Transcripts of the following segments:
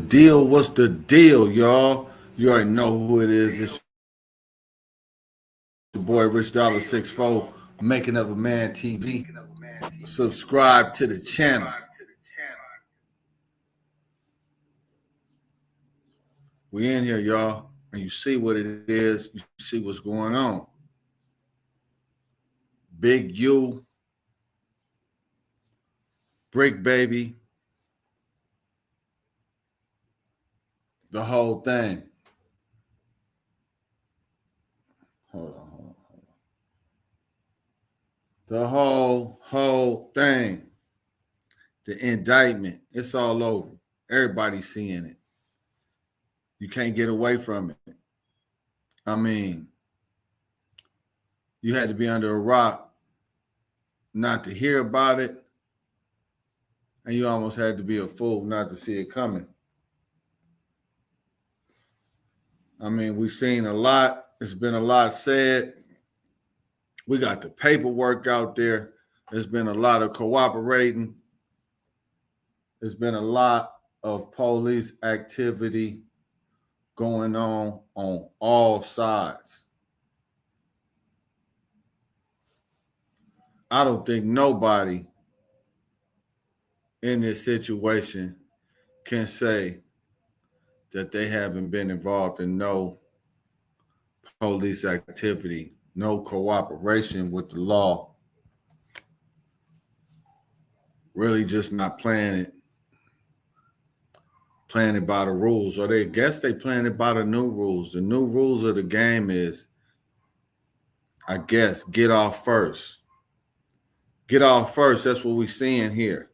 Deal, what's the deal, y'all? You already know who it is. It's your boy Rich Dollar 64, Making of a Man TV. Subscribe to the channel. We in here, y'all, and you see what it is. You see what's going on. Big U, Bricc Baby, the whole thing. Hold on. The whole thing. The indictment. It's all over. Everybody's seeing it. You can't get away from it. I mean, you had to be under a rock not to hear about it, and you almost had to be a fool not to see it coming. I mean, we've seen a lot. It's been a lot said. We got the paperwork out there. There's been a lot of cooperating. There's been a lot of police activity going on all sides. I don't think nobody in this situation can say that they haven't been involved in no police activity, no cooperation with the law, really just not playing it by the rules, or they guess they playing it by the new rules. The new rules of the game is, I guess, get off first. Get off first. That's what we're seeing here.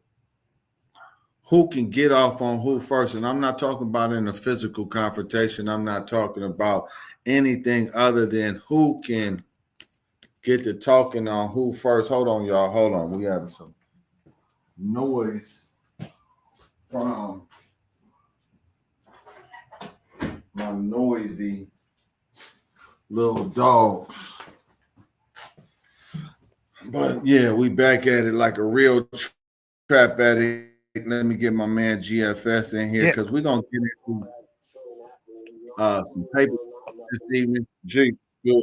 Who can get off on who first? And I'm not talking about in a physical confrontation. I'm not talking about anything other than who can get to talking on who first. Hold on, y'all. Hold on. We have some noise from my noisy little dogs. But yeah, we back at it like a real trap addict. Let me get my man GFS in here because we're gonna get into some paper this evening. G, good.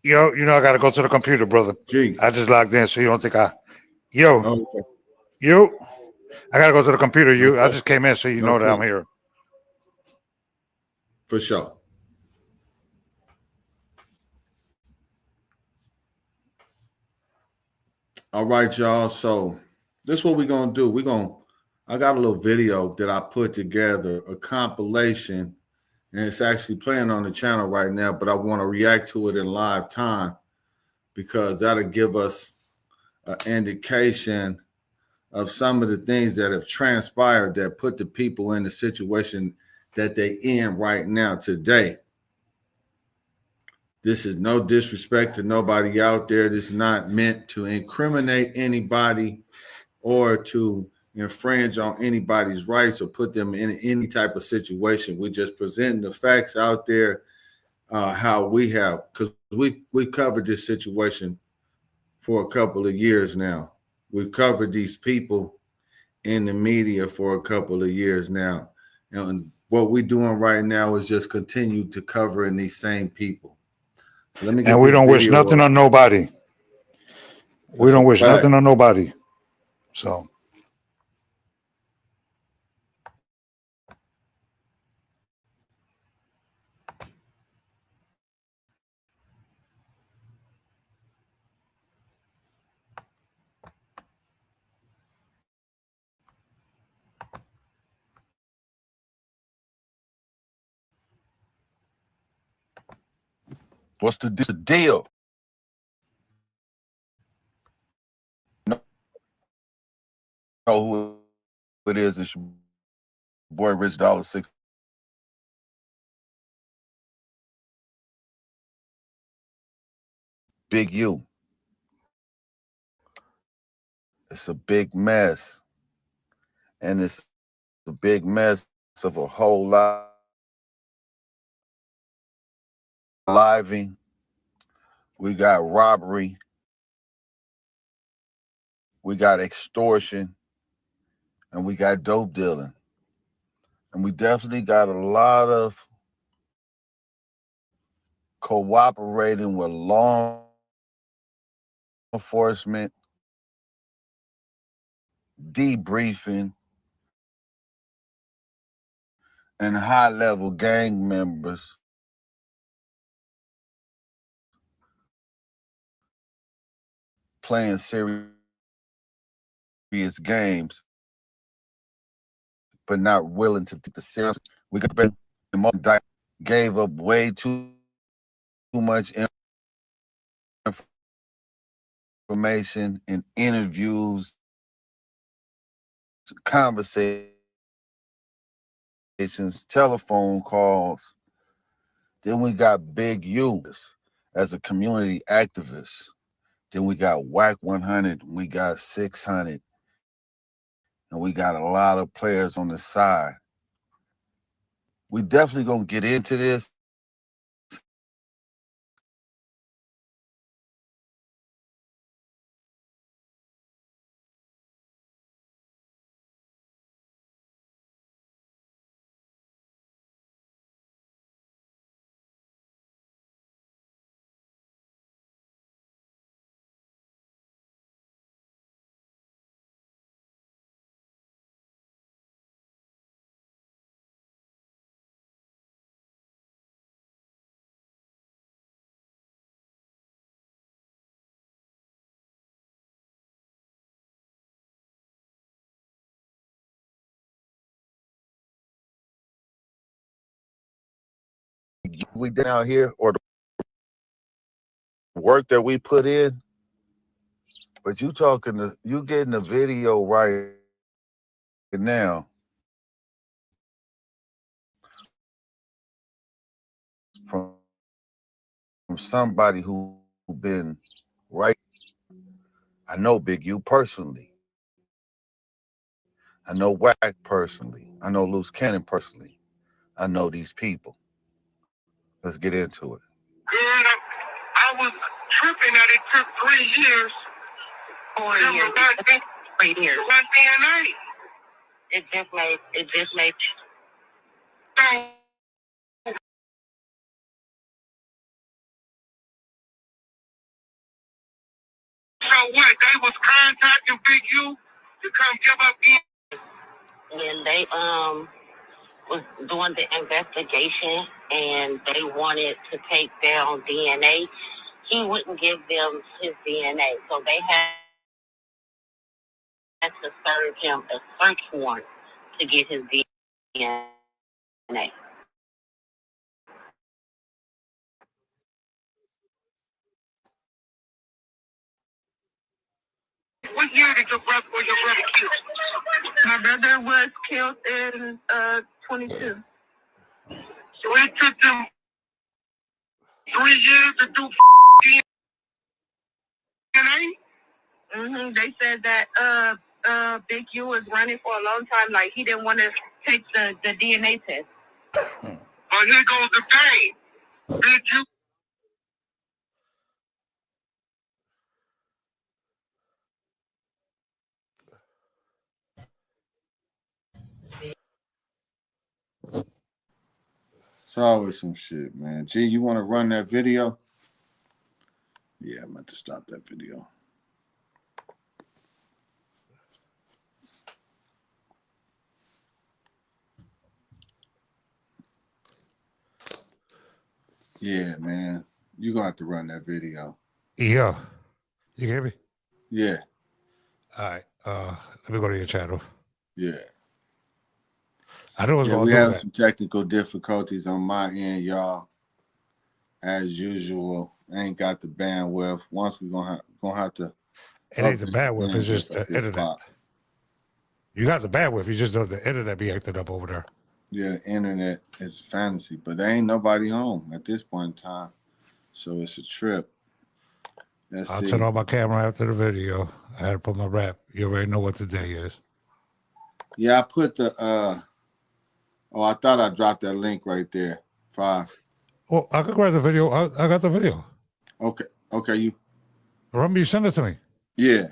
Yo, I gotta go to the computer, brother. G. I just logged in, so you don't think Yo, Okay. you. I gotta go to the computer. I Okay. just came in, so you know that Okay. I'm here. For sure. All right, y'all. So this is what we're gonna do. I got a little video that I put together, a compilation, and it's actually playing on the channel right now, but I want to react to it in live time because that'll give us an indication of some of the things that have transpired that put the people in the situation that they in right now today. This is no disrespect to nobody out there. This is not meant to incriminate anybody or to infringe on anybody's rights or put them in any type of situation. We just present the facts out there, how we have, because we covered this situation for a couple of years now. We've covered these people in the media for a couple of years now. And what we're doing right now is just continue to covering these same people. So let me get And we this don't wish video nothing up. on nobody. We That's a don't wish fact. nothing on nobody. So What's the deal? Know who it is. It's your boy Rich Dollar 6. Big U. It's a big mess. And it's a big mess of a whole lot of living. We got robbery. We got extortion. and we got dope dealing. And we definitely got a lot of cooperating with law enforcement, debriefing, and high-level gang members playing serious games, but not willing to take the serious. We got gave up way too much information in interviews, conversations, telephone calls. Then we got Big U as a community activist. Then we got WAC 100, we got 600, and we got a lot of players on the side. We definitely gonna get into this. We down here, or the work that we put in, but you getting the video right now from somebody who been right. I know Big U personally. I know WAC personally. I know Luce Cannon personally. I know these people. Let's get into it. Yeah, I was tripping that it took 3 years. 4 years. 3 years. One DNA. It just made. So what? They was contacting Big U to come give up when they was doing the investigation and they wanted to take down DNA, he wouldn't give them his DNA. So they had to serve him a search warrant to get his DNA. What year did your brother killed? My brother was killed in 22. So it took them 3 years to do DNA? Mm-hmm. They said that Big U was running for a long time, like he didn't want to take the DNA test. Oh, here goes the thing. Big U. It's always some shit, man. G, you want to run that video? Yeah, I'm about to stop that video. Yeah, man. You're going to have to run that video. Yeah. You hear me? Yeah. All right. Let me go to your channel. Yeah. I know what's going we to have do that. some technical difficulties on my end, y'all. As usual, I ain't got the bandwidth. Once we're gonna have to. It ain't the bandwidth. It's just the internet. Spot. You got the bandwidth. You just know the internet be acting up over there. Yeah, the internet is fantasy, but there ain't nobody home at this point in time, so it's a trip. I'll turn on my camera after the video. I had to put my rap. You already know what the day is. Yeah, I put the. I thought I dropped that link right there. 5. Well, I could grab the video. I got the video. Okay. You. Remember, you sent it to me. Yeah.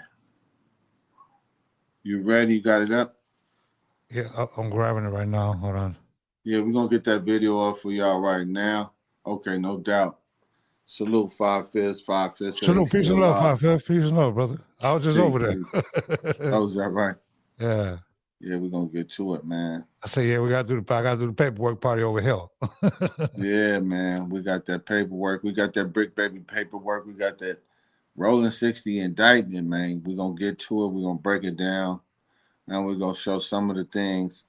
You ready? You got it up? Yeah, I'm grabbing it right now. Hold on. Yeah, we're going to get that video up for y'all right now. Okay, no doubt. Salute 5-5. 5-5. Salute, peace and love, 5-5. Peace and love, brother. I was just over there. Oh, is that right? Yeah. Yeah, we're going to get to it, man. I say, yeah, I got to do the paperwork party over here. Yeah, man. We got that paperwork. We got that Bricc Baby paperwork. We got that Rollin 60 indictment, man. We're going to get to it. We're going to break it down. And we're going to show some of the things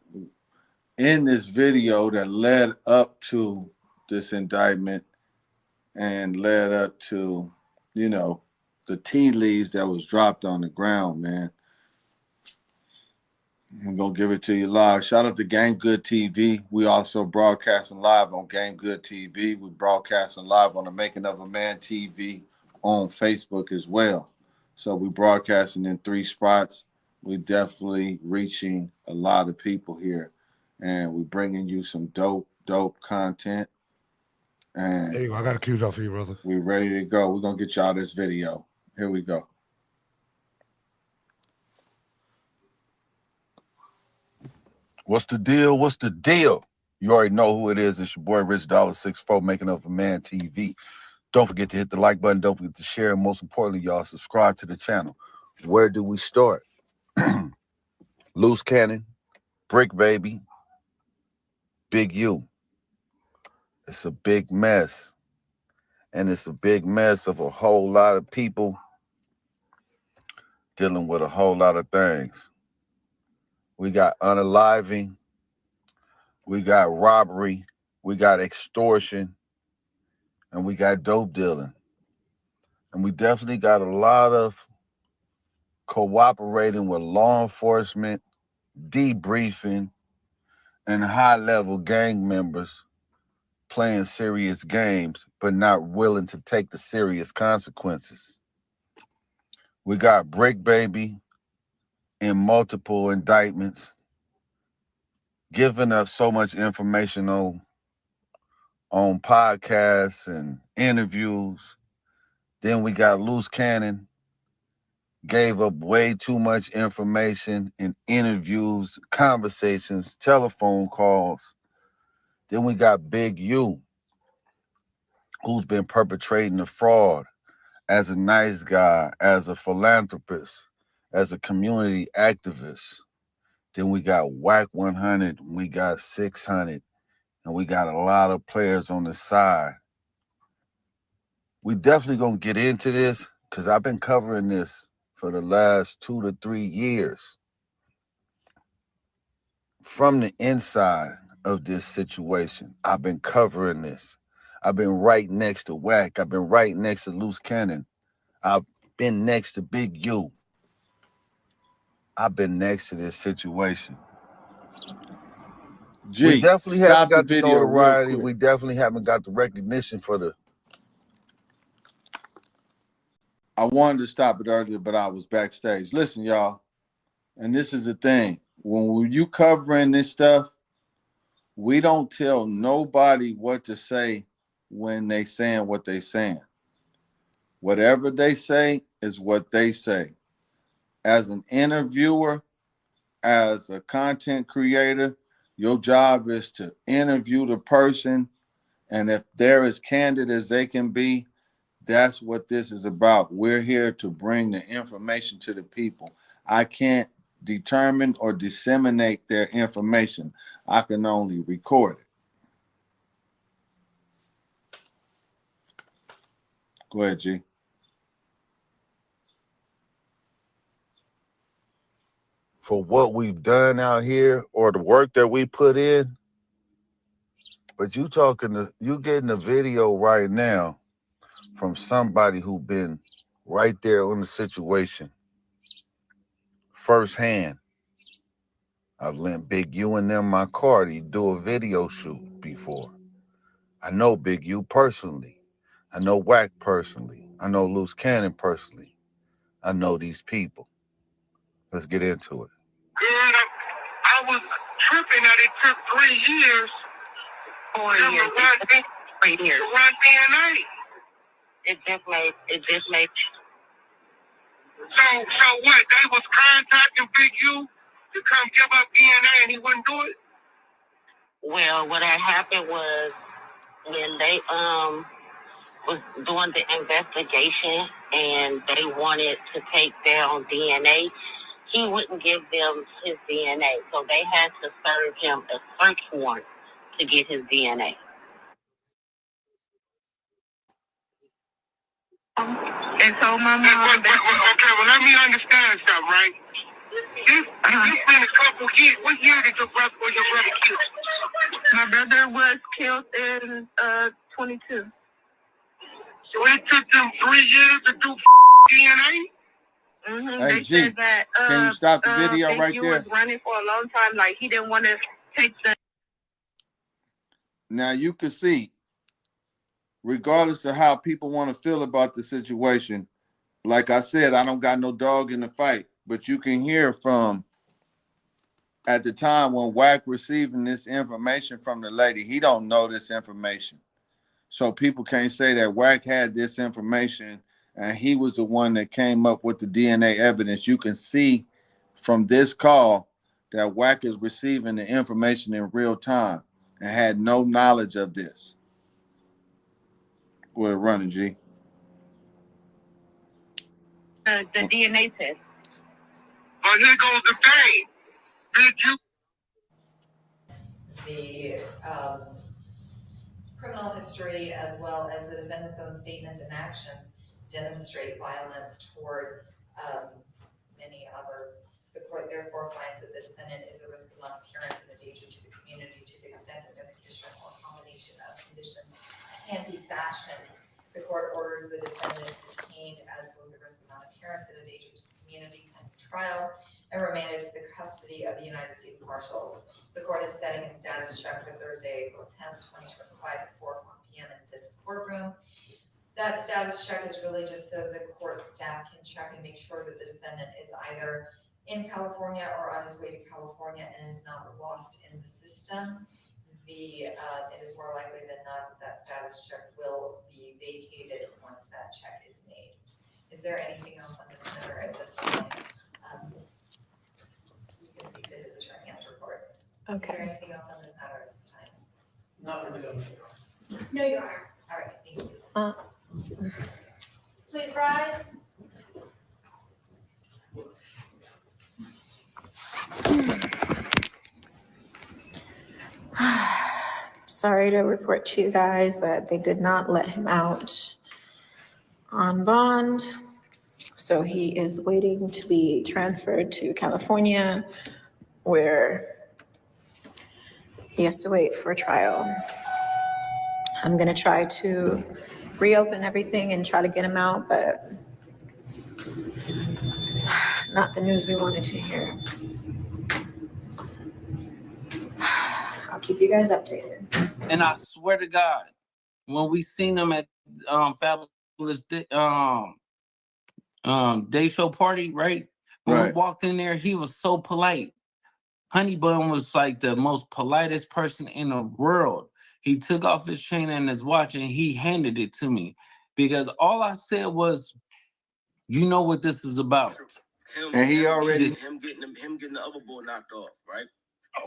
in this video that led up to this indictment and led up to, you know, the tea leaves that was dropped on the ground, man. I'm going to give it to you live. Shout out to Game Good TV. We also broadcasting live on Game Good TV. We broadcasting live on the Making of a Man TV on Facebook as well. So we broadcasting in 3 spots. We definitely reaching a lot of people here. And we bringing you some dope content. And there you go. I got it queued up for you, brother. We ready to go. We're going to get y'all this video. Here we go. What's the deal? What's the deal? You already know who it is. It's your boy Rich $64 Making of a Man TV. Don't forget to hit the like button. Don't forget to share. And most importantly, y'all, subscribe to the channel. Where do we start? Luce Cannon, Bricc Baby, Big U. It's a big mess. And it's a big mess of a whole lot of people dealing with a whole lot of things. We got unaliving. We got robbery. We got extortion. And we got dope dealing. And we definitely got a lot of cooperating with law enforcement, debriefing, and high-level gang members playing serious games, but not willing to take the serious consequences. We got Bricc Baby in multiple indictments, giving up so much information on podcasts and interviews. Then we got Luce Cannon, gave up way too much information in interviews, conversations, telephone calls. Then we got Big U, who's been perpetrating the fraud as a nice guy, as a philanthropist, as a community activist. Then we got Whack 100, we got 600, and we got a lot of players on the side. We definitely gonna get into this because I've been covering this for the last 2 to 3 years. From the inside of this situation, I've been covering this. I've been right next to Whack. I've been right next to Luce Cannon. I've been next to Big U. I've been next to this situation. We definitely haven't got the notoriety. We definitely haven't got the recognition for the... I wanted to stop it earlier, but I was backstage. Listen, y'all, and this is the thing. When you covering this stuff, we don't tell nobody what to say when they saying what they saying. Whatever they say is what they say. As an interviewer, as a content creator, your job is to interview the person, and if they're as candid as they can be, that's what this is about. We're here to bring the information to the people. I can't determine or disseminate their information. I can only record it. Go ahead, G. For what we've done out here or the work that we put in, but you getting a video right now from somebody who been right there on the situation firsthand. I've lent Big U and them my car to do a video shoot before. I know Big U personally. I know Whack personally. I know Luce Cannon personally. I know these people. Let's get into it. I was tripping that it took 3 years. 4 years. To run DNA. It just made. So what? They was contacting Big U to come give up DNA and he wouldn't do it? Well, what had happened was when they was doing the investigation and they wanted to take down DNA, he wouldn't give them his DNA. So they had to serve him a search warrant to get his DNA. And so my mom... Okay, well, let me understand something, right? This been a couple years. What year did your brother killed? My brother was killed in 22. So it took them 3 years to do DNA? Mm-hmm. Hey, They G, said that can you stop the video Big right U there? was running for a long time. Like, he didn't want to take the... Now you can see, regardless of how people want to feel about the situation, like I said, I don't got no dog in the fight, but you can hear from at the time when Wack receiving this information from the lady, he don't know this information. So people can't say that Wack had this information and he was the one that came up with the DNA evidence. You can see from this call that Wack is receiving the information in real time and had no knowledge of this. Go ahead, running, G. The DNA test. But here goes the thing. Did you... The criminal history, as well as the defendant's own statements and actions, demonstrate violence toward many others. The court therefore finds that the defendant is a risk of non-appearance and a danger to the community to the extent that no condition or combination of conditions can be fashioned. The court orders the defendant detained as both a risk of non-appearance and a danger to the community pending trial and remanded to the custody of the United States Marshals. The court is setting a status check for Thursday, April 10th, 2025 at 4 p.m. in this courtroom. That status check is really just so the court staff can check and make sure that the defendant is either in California or on his way to California and is not lost in the system. It is more likely than not that status check will be vacated once that check is made. Is there anything else on this matter at this time? You can speak to his attorney after report. Okay. Is there anything else on this matter at this time? Not for the government. No, Your Honor. All right, thank you. Please rise. Sorry to report to you guys that they did not let him out on bond. So he is waiting to be transferred to California, where he has to wait for trial. I'm gonna try to reopen everything and try to get him out, but not the news we wanted to hear. I'll keep you guys updated. And I swear to God, when we seen him at Fabulous Day Show party, right? When we walked in there, he was so polite. Honey Bun was like the most politest person in the world. He took off his chain and his watch and he handed it to me because all I said was, "You know what this is about." And he already him getting the other boy knocked off, right?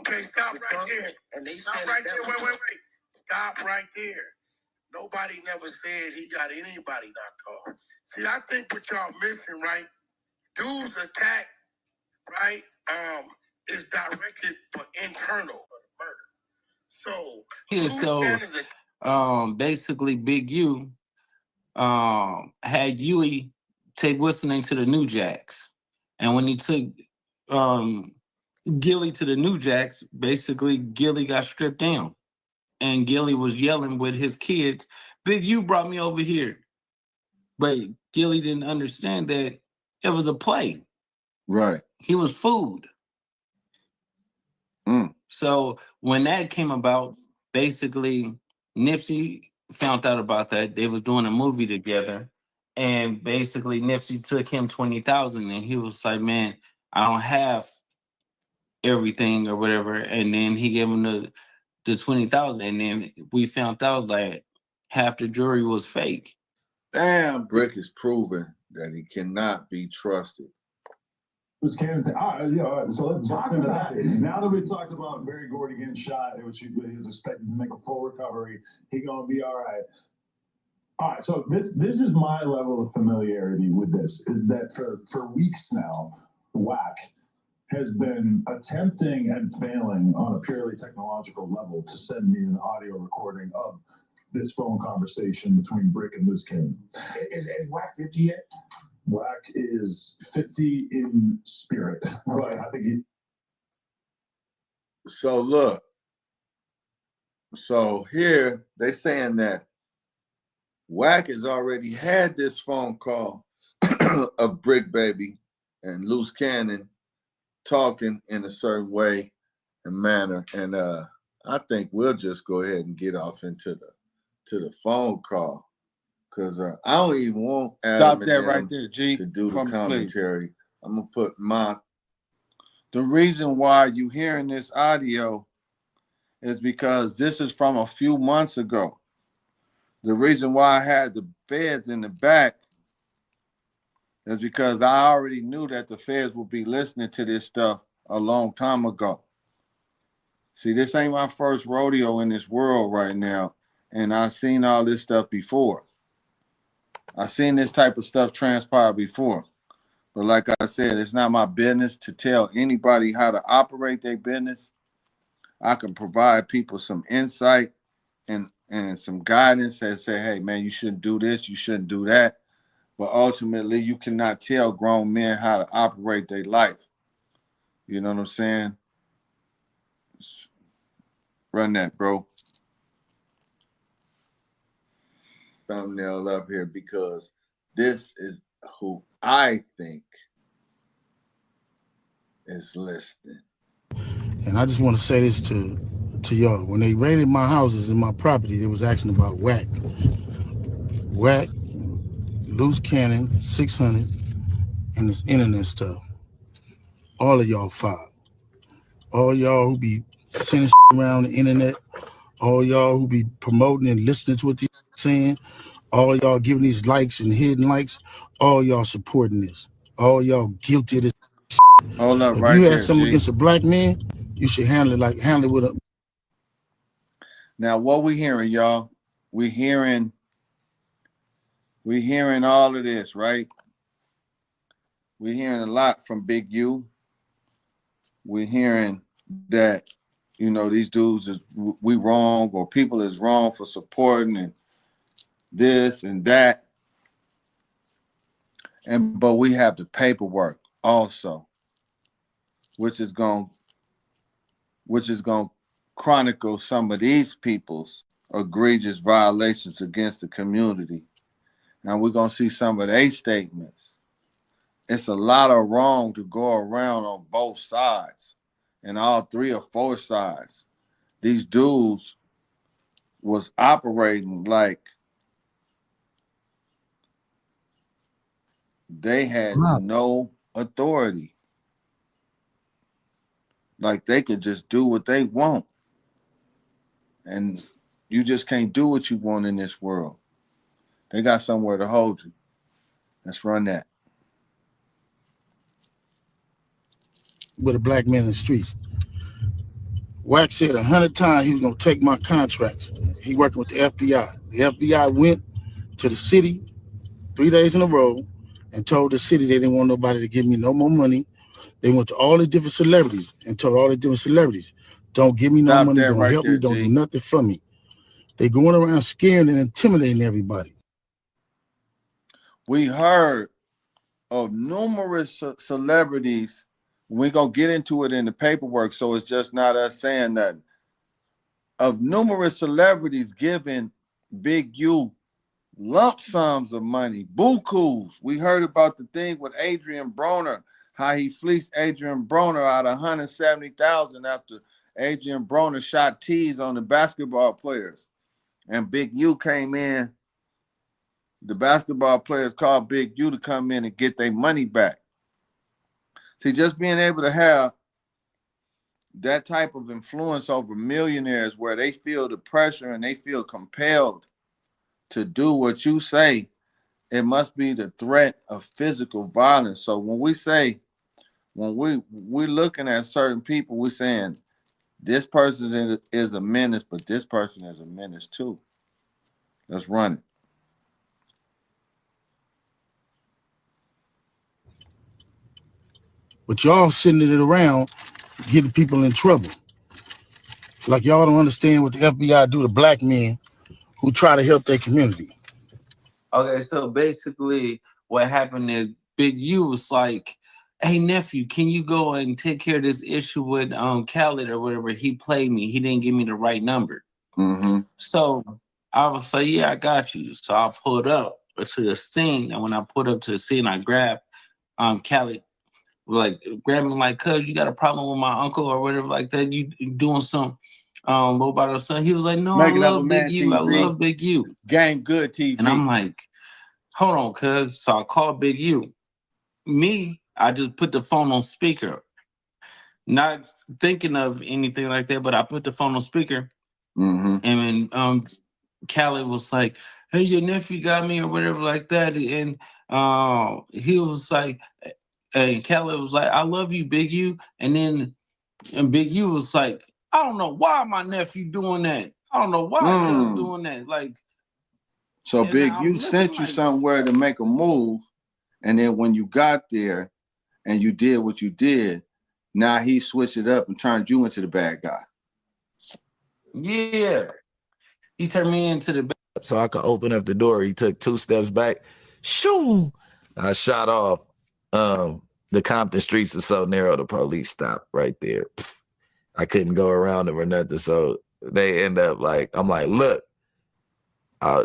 Okay, stop right there. And they Stop said right that there. Wait. Stop right there. Nobody never said he got anybody knocked off. See, I think what y'all missing, right? Dude's attack, right, is directed for internal murder. So, Basically Big U had Huey take whistling to the New Jacks. And when he took Gilly to the New Jacks, basically Gilly got stripped down. And Gilly was yelling with his kids, "Big U brought me over here." But Gilly didn't understand that it was a play. Right. He was food. So when that came about, basically Nipsey found out about that. They was doing a movie together. And basically Nipsey took him $20,000 and he was like, "Man, I don't have everything or whatever." And then he gave him the 20,000. And then we found out like half the jury was fake. Damn, Bricc is proven that he cannot be trusted. Luce Cannon thing. All right, yeah, all right. So let's talk about that. Now that we talked about Barry Gordy getting shot, which he was expected to make a full recovery, he gonna be all right. All right, so this is my level of familiarity with this, is that for weeks now, WAC has been attempting and failing on a purely technological level to send me an audio recording of this phone conversation between Bricc and Luce Cannon. Is WAC 50 yet? WAC is 50 in spirit, but I think he. So look, so here they saying that WAC has already had this phone call of Bricc Baby and Luce Cannon talking in a certain way and manner, and I think we'll just go ahead and get off into the phone call, because I don't even want Adam Stop that right them there, G. to do the From commentary. please. I'm gonna put my. The reason why you hearing this audio is because this is from a few months ago. The reason why I had the feds in the back is because I already knew that the feds would be listening to this stuff a long time ago. See, this ain't my first rodeo in this world right now, and I've seen all this stuff before. I've seen this type of stuff transpire before. But like I said, it's not my business to tell anybody how to operate their business. I can provide people some insight and some guidance that say, hey, man, you shouldn't do this, you shouldn't do that. But ultimately, you cannot tell grown men how to operate their life. You know what I'm saying? Run that, bro. Thumbnail up here, because this is who I think is listening. And I just want to say this to y'all. When they raided my houses and my property, they was asking about WAC. WAC, Luce Cannon, 600, and this internet stuff. All of y'all filed. All y'all who be sending around the internet, all y'all who be promoting and listening to what they're saying, all y'all giving these likes and hidden likes, all y'all supporting this. All y'all guilty of this. Hold up, if right you there, had something G. against a black man, you should handle it with a. Now, what we hearing, y'all? We hearing all of this, right? We're hearing a lot from Big U. We're hearing that, you know, these dudes is we wrong, or people is wrong for supporting and this and that. But we have the paperwork also, which is going to chronicle some of these people's egregious violations against the community. Now we're going to see some of their statements. It's a lot of wrong to go around on both sides, and all 3 or 4 sides. These dudes was operating like they had no authority. Like they could just do what they want. And you just can't do what you want in this world. They got somewhere to hold you. Let's run that. With a black man in the streets. WAC said 100 times he was going to take my contracts. He working with the FBI. The FBI went to the city 3 days in a row and told the city they didn't want nobody to give me no more money. They went to all the different celebrities and told all the different celebrities, don't give me no money, don't help me, don't do nothing for me. They going around scaring and intimidating everybody. We heard of numerous celebrities. We're going to get into it in the paperwork, so it's just not us saying that. Of numerous celebrities giving Big U lump sums of money, bukus. We heard about the thing with Adrian Broner, how he fleeced Adrian Broner out of $170,000 after Adrian Broner shot tees on the basketball players. And Big U came in. The basketball players called Big U to come in and get their money back. See, just being able to have that type of influence over millionaires where they feel the pressure and they feel compelled to do what you say, it must be the threat of physical violence. So when we say when we're looking at certain people, we're saying this person is a menace, but this person is a menace too. Let's run it. But y'all sending it around, getting people in trouble. Like y'all don't understand what the FBI do to black men who try to help their community. Okay, so basically what happened is Big U was like, hey nephew, can you go and take care of this issue with Khaled or whatever? He played me. He didn't give me the right number. Mm-hmm. So I was like, yeah, I got you. So I pulled up to the scene, and when I pulled up to the scene, I grabbed Khaled, like grabbed him like, cuz you got a problem with my uncle or whatever like that. You doing some what about our son? He was like, no, Making I up a love man Big U. TV. I love Big U. Game good TV. And I'm like, hold on, cuz. So I called Big U. Me, I just put the phone on speaker. Not thinking of anything like that, but I put the phone on speaker. Mm-hmm. And then Khaled was like, hey, your nephew got me or whatever like that. And he was like, and Khaled was like, I love you, Big U. And then Big U was like, I don't know why my nephew doing that. I don't know why cuz doing that. Like, so Big U sent you somewhere to make a move, and then when you got there and you did what you did, now he switched it up and turned you into the bad guy. Yeah. He turned me into the bad. So I could open up the door. He took 2 steps back. Shoo! I shot off. The Compton streets are so narrow, the police stopped right there. I couldn't go around them or nothing. So they end up like, I'm like, look.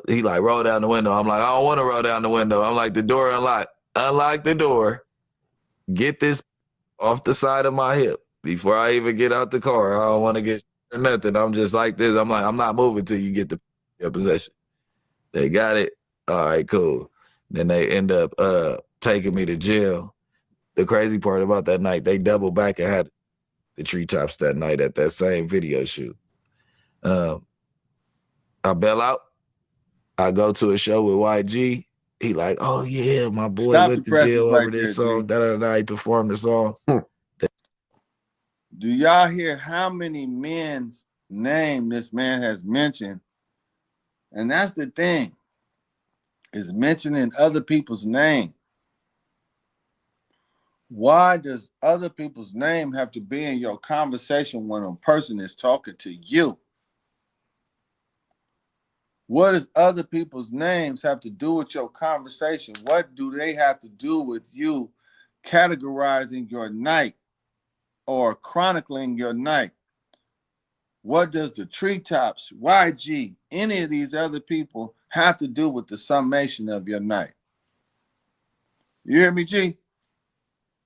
He like, roll down the window. I'm like, I don't want to roll down the window. I'm like, the door unlocked. Unlock the door. Get this off the side of my hip before I even get out the car. I don't want to get or nothing. I'm just like this. I'm like, I'm not moving till you get your possession. They got it. All right, cool. Then they end up taking me to jail. The crazy part about that night, they doubled back and had the treetops that night at that same video shoot. I bail out. I go to a show with YG. He like, oh yeah, my boy went to jail over this song. He performed the song. Do y'all hear how many men's name this man has mentioned? And that's the thing, is mentioning other people's name. Why does other people's name have to be in your conversation when a person is talking to you? What does other people's names have to do with your conversation? What do they have to do with you categorizing your night or chronicling your night? What does the Treetops, YG, any of these other people have to do with the summation of your night? You hear me, G?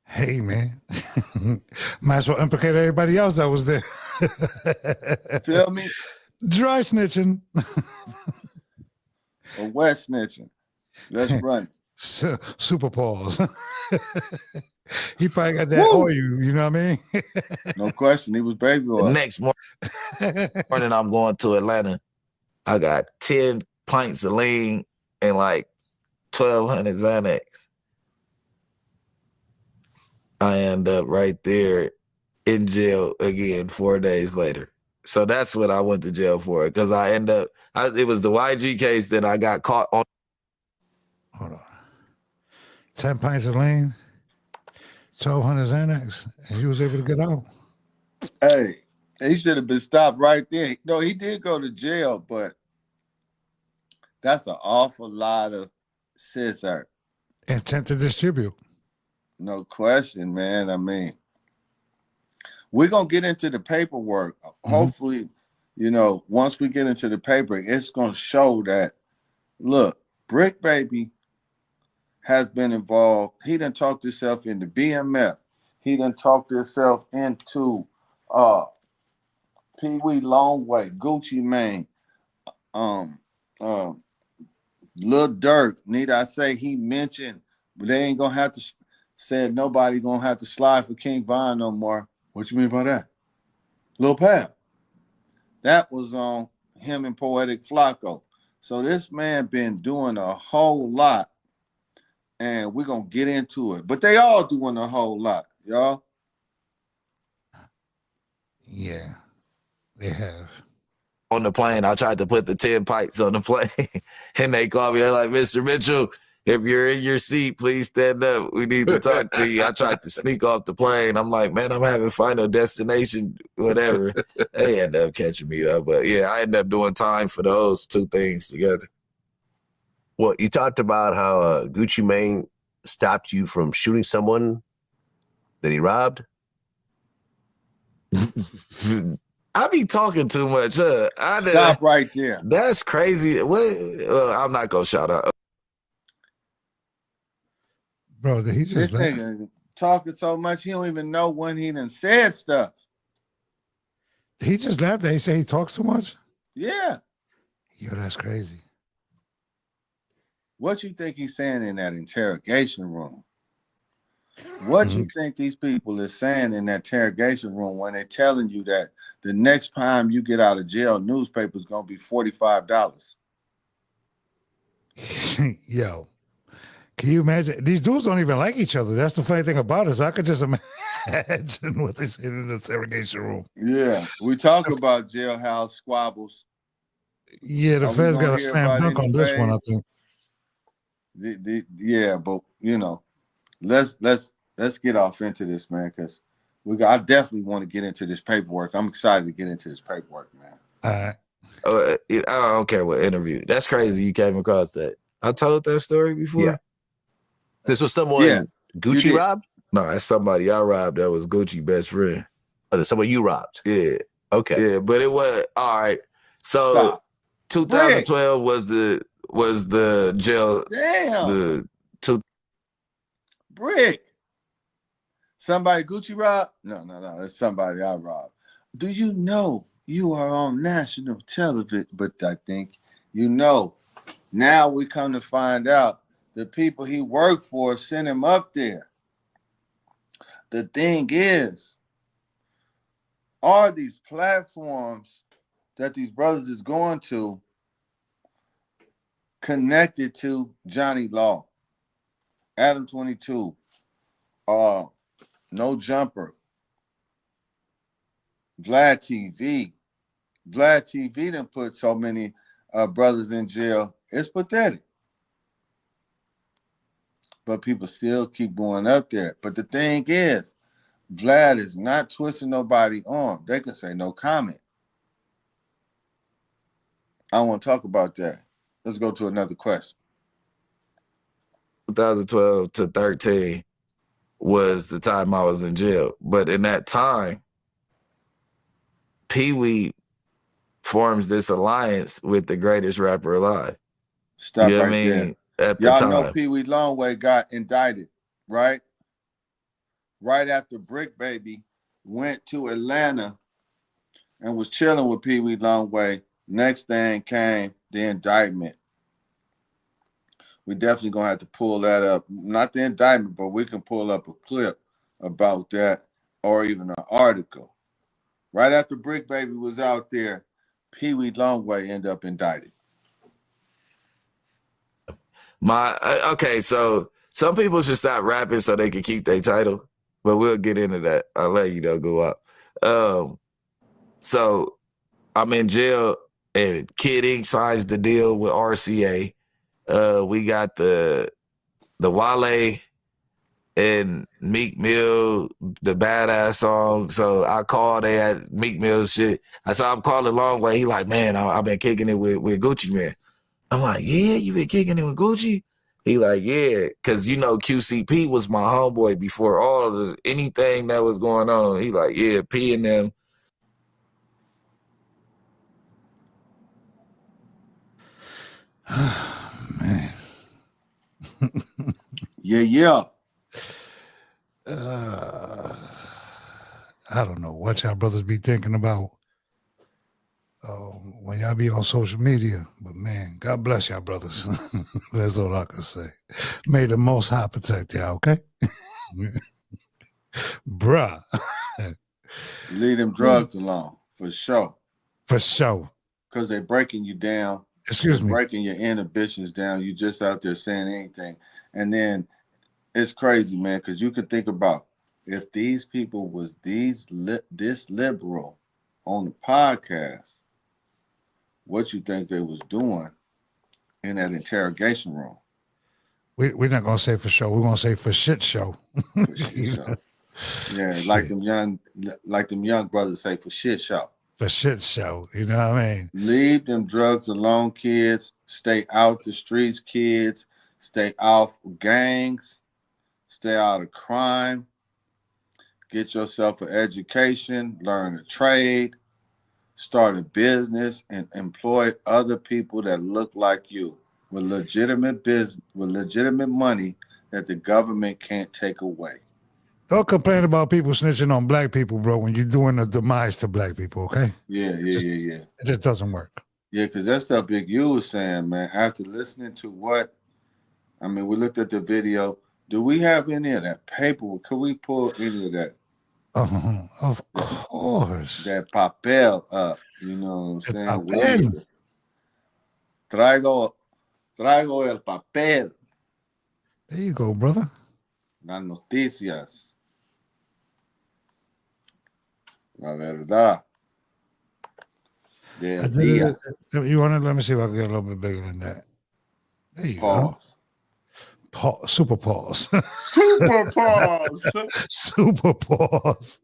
Hey, man. Might as well implicate everybody else that was there. Feel me? Dry snitching. Or wet snitching. Let's run it. Super pause. He probably got that oil, you know what I mean? No question. He was baby oil. The next morning, I'm going to Atlanta. I got 10 pints of lean and like 1,200 Xanax. I end up right there in jail again 4 days later. So that's what I went to jail for, because it was the YG case that I got caught on. Hold on. 10 pints of lean, 1,200 Xanax, and he was able to get out. Hey, he should have been stopped right there. No, he did go to jail, but that's an awful lot of scissor. Intent to distribute. No question, man. I mean, we're going to get into the paperwork. Hopefully, once we get into the paper, it's going to show that, look, Bricc Baby has been involved. He done talked himself into BMF. He done talked himself into Pee Wee Longway, Gucci Mane, Lil Durk. Need I say he mentioned, but they ain't going to have to, said nobody going to have to slide for King Von no more. What you mean by that? Lil Pap. That was on him and Poetic Flacco. So this man been doing a whole lot, and we're going to get into it. But they all doing a whole lot. y'all? Yeah, they have. On the plane, I tried to put the 10 pikes on the plane, and they called me. They're like, Mr. Mitchell, if you're in your seat, please stand up. We need to talk to you. I tried to sneak off the plane. I'm like, man, I'm having Final Destination, whatever. They end up catching me though. But yeah, I ended up doing time for those two things together. Well, you talked about how Gucci Mane stopped you from shooting someone that he robbed. I be talking too much. Stop right there. That's crazy. What? I'm not gonna shout out. Bro, did he just This laugh? nigga talking so much, he don't even know when he done said stuff. He just laughed. They say he talks too much. Yeah. Yo, that's crazy. What you think he's saying in that interrogation room? What you think these people is saying in that interrogation room when they're telling you that the next time you get out of jail, newspaper is gonna be $45? Yo, can you imagine? These dudes don't even like each other. That's the funny thing about it. I could just imagine what they say in the interrogation room. Yeah, we talk about jailhouse squabbles. Yeah, the feds got a slam dunk on this one, I think. Yeah, but you know, let's get off into this, man, because I definitely want to get into this paperwork. I'm excited to get into this paperwork, man. All right. I don't care what interview. That's crazy. You came across that. I told that story before. Yeah. This was someone Gucci robbed? No, that's somebody I robbed that was Gucci best friend. Oh, that's someone you robbed? Yeah. Okay. Yeah, but it was all right. So 2012 was the jail. Damn. Bricc. Somebody Gucci robbed? No. It's somebody I robbed. Do you know you are on national television? But I think you know. Now we come to find out the people he worked for sent him up there. The thing is, are these platforms that these brothers is going to connected to Johnny Law, Adam 22, No Jumper, Vlad TV. Vlad TV done put so many brothers in jail. It's pathetic. But people still keep going up there. But the thing is, Vlad is not twisting nobody's arm. They can say no comment. I want to talk about that. Let's go to another question. 2012 to 13 was the time I was in jail. But in that time, Pee Wee forms this alliance with the greatest rapper alive. Stop you know right what I mean? there. At the Y'all time. know Pee Wee Longway got indicted, right? Right after Bricc Baby went to Atlanta and was chilling with Pee Wee Longway. Next thing came the indictment. We definitely gonna have to pull that up. Not the indictment, but we can pull up a clip about that or even an article. Right after Bricc Baby was out there, Pee Wee Longway ended up indicted. Okay, so some people should stop rapping so they can keep their title, but we'll get into that. I'll let you know go up. So I'm in jail and Kid Ink signs the deal with RCA. We got the Wale and Meek Mill, the Badass song. So I called, they had Meek Mill shit. I said, I'm calling Longway. He like, man, I've been kicking it with Gucci Man. I'm like, yeah, you been kicking it with Gucci? He like, yeah, because you know QCP was my homeboy before anything that was going on. He like, yeah, P and them. Man. Yeah. I don't know what y'all brothers be thinking about when y'all be on social media, but man, God bless y'all brothers. That's all I can say. May the Most High protect y'all, okay? Bruh. Leave them drugs alone, for sure. For sure. Because they're breaking you down. Excuse me. Breaking your inhibitions down. You just out there saying anything. And then it's crazy, man, because you could think about if these people was this liberal on the podcast, what you think they was doing in that interrogation room? We're not gonna say for sure. We're gonna say for shit show. For shit show. Yeah, like them young brothers say, for shit show. For shit show. You know what I mean? Leave them drugs alone, kids. Stay out the streets, kids. Stay off gangs. Stay out of crime. Get yourself an education. Learn a trade. Start a business and employ other people that look like you with legitimate business, with legitimate money that the government can't take away. Don't complain about people snitching on black people, bro, when you're doing a demise to black people, okay? Yeah. It just doesn't work. Yeah, because that's stuff Big U was saying, man. After listening to we looked at the video. Do we have any of that paperwork? Could we pull any of that? Of course. That papel up. You know what I'm The saying? papel. Traigo el papel. There you go, brother. Las noticias. La verdad. Del día. You want to let me see if I can get a little bit bigger than that. There you Pause. go. Super pause. Super pause. Super pause.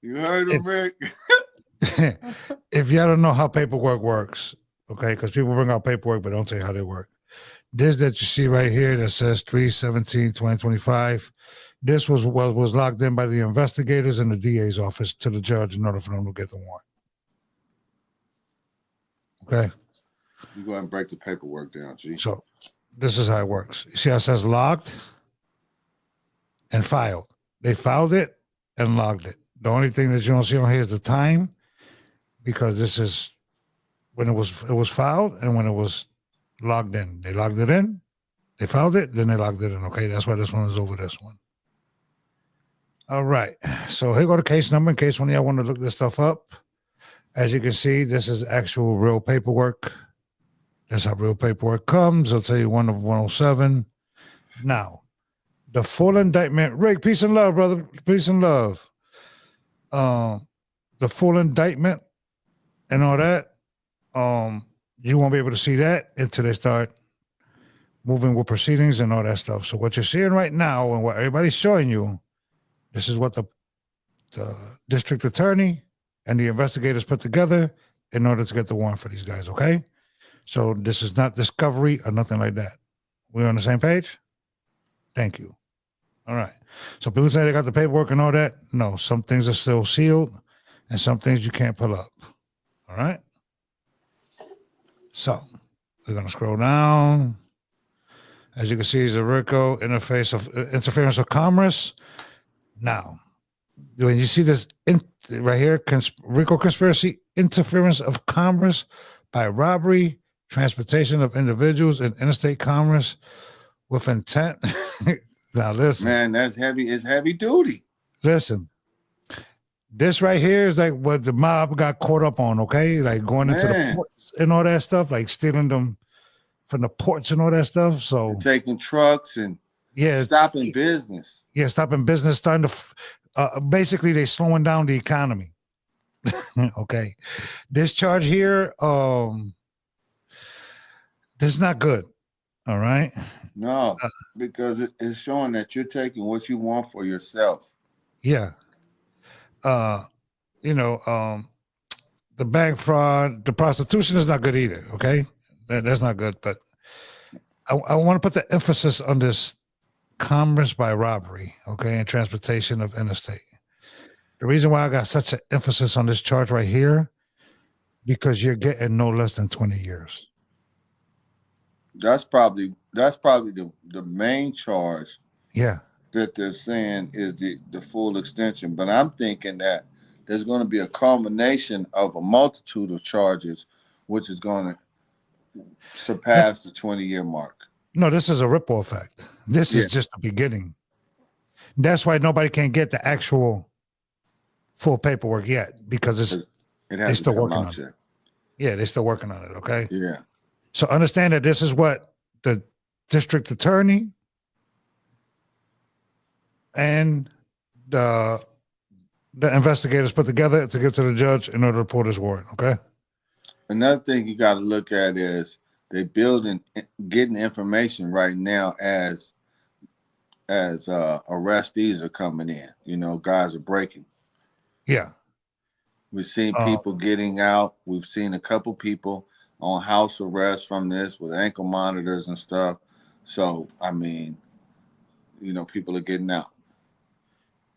You heard him, Rick? If y'all don't know how paperwork works, okay, because people bring out paperwork but don't tell you how they work. This that you see right here that says 3/17/2025. This was locked in by the investigators in the DA's office to the judge in order for them to get the warrant. Okay. You go ahead and break the paperwork down, G. So this is how it works. You see how it says logged and filed. They filed it and logged it. The only thing that you don't see on here is the time, because this is when it was filed and when it was logged in. They logged it in, they filed it, then they logged it in. Okay, that's why this one is over this one. All right, so here go the case number in case one of y'all want to look this stuff up. As you can see, this is actual real paperwork. That's how real paperwork comes. I'll tell you 1 of 107. Now, the full indictment. Rick, peace and love, brother. Peace and love. The full indictment and all that. You won't be able to see that until they start moving with proceedings and all that stuff. So what you're seeing right now and what everybody's showing you, this is what the district attorney and the investigators put together in order to get the warrant for these guys, okay? So this is not discovery or nothing like that. We're on the same page? Thank you. All right. So people say they got the paperwork and all that. No, some things are still sealed and some things you can't pull up. All right? So we're going to scroll down. As you can see, is a RICO interference of commerce. Now, when you see this right here, RICO conspiracy, interference of commerce by robbery, transportation of individuals in interstate commerce with intent. Now listen, man, that's heavy. It's heavy duty. Listen, this right here is like what the mob got caught up on. Okay, like going into the ports and all that stuff, like stealing them from the ports and all that stuff. So and taking trucks and stopping business. Yeah, stopping business, starting to basically they slowing down the economy. Okay, this charge here, this is not good. All right. No, because it's showing that you're taking what you want for yourself. Yeah. The bank fraud, the prostitution is not good either. Okay, that's not good. But I want to put the emphasis on this commerce by robbery, okay, and transportation of interstate. The reason why I got such an emphasis on this charge right here, because you're getting no less than 20 years. That's probably the main charge. Yeah. That they're saying is the full extension. But I'm thinking that there's going to be a culmination of a multitude of charges, which is going to surpass the 20-year mark. No, this is a ripple effect. This is just the beginning. That's why nobody can get the actual full paperwork yet, because they're still working on it. Yeah, they're still working on it, okay? Yeah. So understand that this is what the district attorney and the investigators put together to give to the judge in order to pull this warrant. Okay. Another thing you got to look at is they building, getting information right now as arrestees are coming in. You know, guys are breaking. Yeah. We've seen people getting out. We've seen a couple people on house arrest from this with ankle monitors and stuff. So, I mean, you know, people are getting out.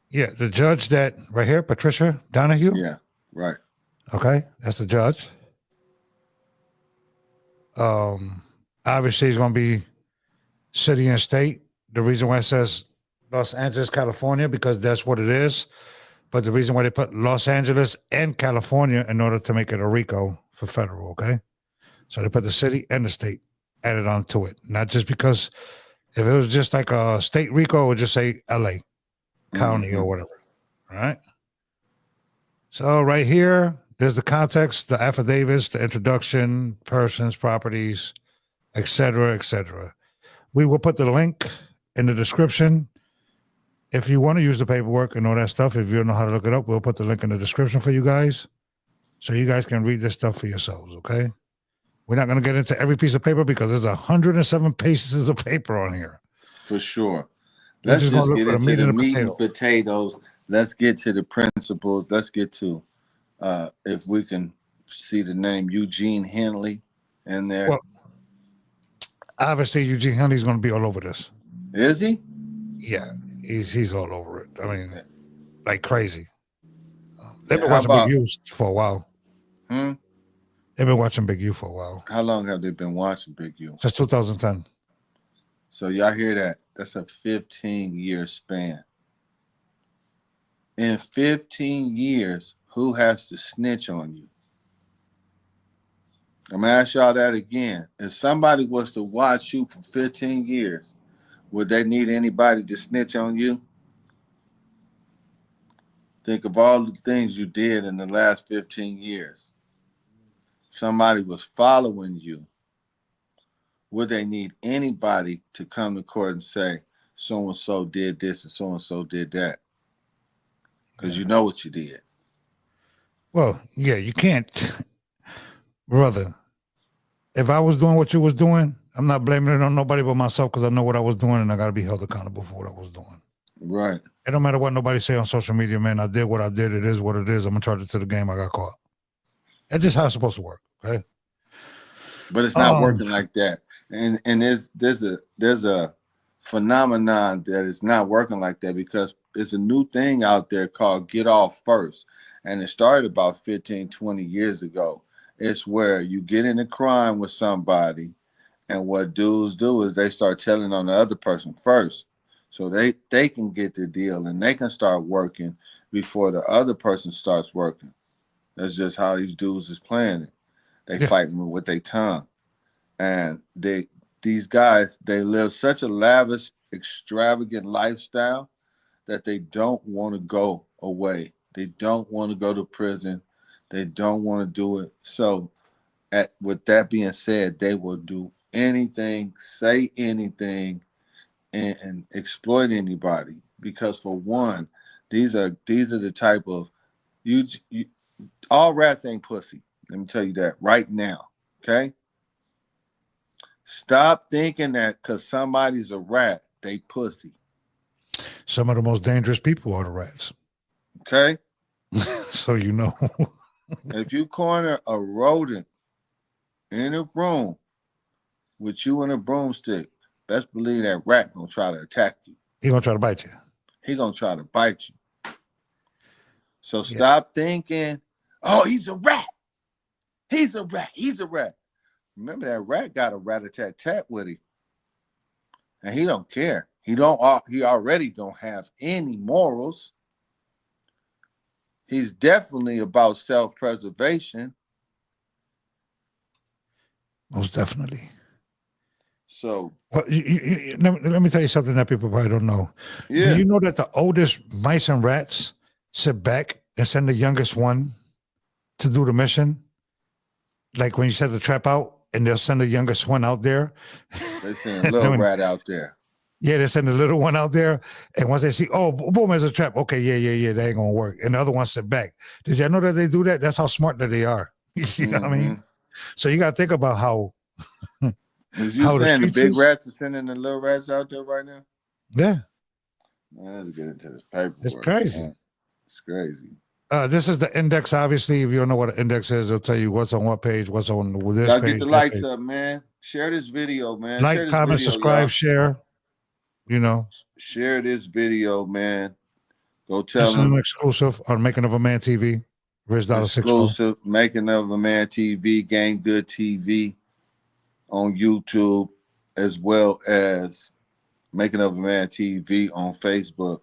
Yeah, the judge that right here, Patricia Donahue. Yeah, right. Okay, that's the judge. Obviously, it's going to be city and state. The reason why it says Los Angeles, California, because that's what it is. But the reason why they put Los Angeles and California in order to make it a RICO for federal. Okay, so they put the city and the state added on to it, not just because if it was just like a state RICO, it would just say LA County or whatever. All right. So right here, there's the context, the affidavits, the introduction, persons, properties, etc., etc. We will put the link in the description. If you want to use the paperwork and all that stuff, if you don't know how to look it up, we'll put the link in the description for you guys so you guys can read this stuff for yourselves, okay? We're not going to get into every piece of paper because there's 107 pages of paper on here. For sure. Let's just get into the meat and potatoes. Let's get to the principles. Let's get to, if we can see the name Eugene Henley in there. Well, obviously, Eugene Henley's going to be all over this. Is he? Yeah, he's all over it. I mean, like crazy. They've been watching Big U for a while. They've been watching Big U for a while. How long have they been watching Big U? Since 2010. So y'all hear that? That's a 15-year span. In 15 years, who has to snitch on you? I'm going to ask y'all that again. If somebody was to watch you for 15 years, would they need anybody to snitch on you? Think of all the things you did in the last 15 years. Somebody was following you. Would they need anybody to come to court and say, so-and-so did this and so-and-so did that? Because you know what you did. Well, yeah, you can't. Brother, if I was doing what you was doing, I'm not blaming it on nobody but myself because I know what I was doing and I got to be held accountable for what I was doing. Right. It don't matter what nobody say on social media, man. I did what I did. It is what it is. I'm going to charge it to the game. I got caught. That's just how it's supposed to work, okay? But it's not working like that. And there's a phenomenon that is not working like that because it's a new thing out there called get off first. And it started about 15, 20 years ago. It's where you get in a crime with somebody and what dudes do is they start telling on the other person first. So they can get the deal and they can start working before the other person starts working. That's just how these dudes is playing it. They fighting with their tongue. And these guys, they live such a lavish, extravagant lifestyle that they don't want to go away. They don't want to go to prison. They don't want to do it. So with that being said, they will do anything, say anything, and exploit anybody. Because for one, these are the type of you all rats ain't pussy. Let me tell you that right now. Okay? Stop thinking that because somebody's a rat, they pussy. Some of the most dangerous people are the rats. Okay? So you know. If you corner a rodent in a room with you and a broomstick, best believe that rat gonna try to attack you. He gonna try to bite you. He gonna try to bite you. So stop thinking, oh, he's a rat. He's a rat. He's a rat. Remember that rat got a rat-a-tat-tat with him. And he don't care. He already don't have any morals. He's definitely about self-preservation. Most definitely. So, well, let me tell you something that people probably don't know. Yeah. Do you know that the oldest mice and rats sit back and send the youngest one to do the mission? Like when you set the trap out and they'll send the youngest one out there. They send a little rat out there. Yeah, they send the little one out there, and once they see, oh, boom, there's a trap. Okay, yeah, that ain't gonna work. And the other one sit back. Did y'all know that they do that? That's how smart that they are. You know what I mean? So you gotta think about how. Is you how saying the big is? rats are sending the little rats out there right now? Yeah. Man, let's get into this paperwork. It's crazy. Man. It's crazy. This is the index. Obviously, if you don't know what an index is, it'll tell you what's on what page, what's on this Y'all page. get the likes up, man. Share this video, man. Like, Share this comment, video, subscribe, y'all. share. You know. Share this video, man. Go tell This is them. an exclusive on Making of a Man TV. Rich Dollar Exclusive Making of a Man TV, Game Good TV on YouTube, as well as Making of a Man TV on Facebook.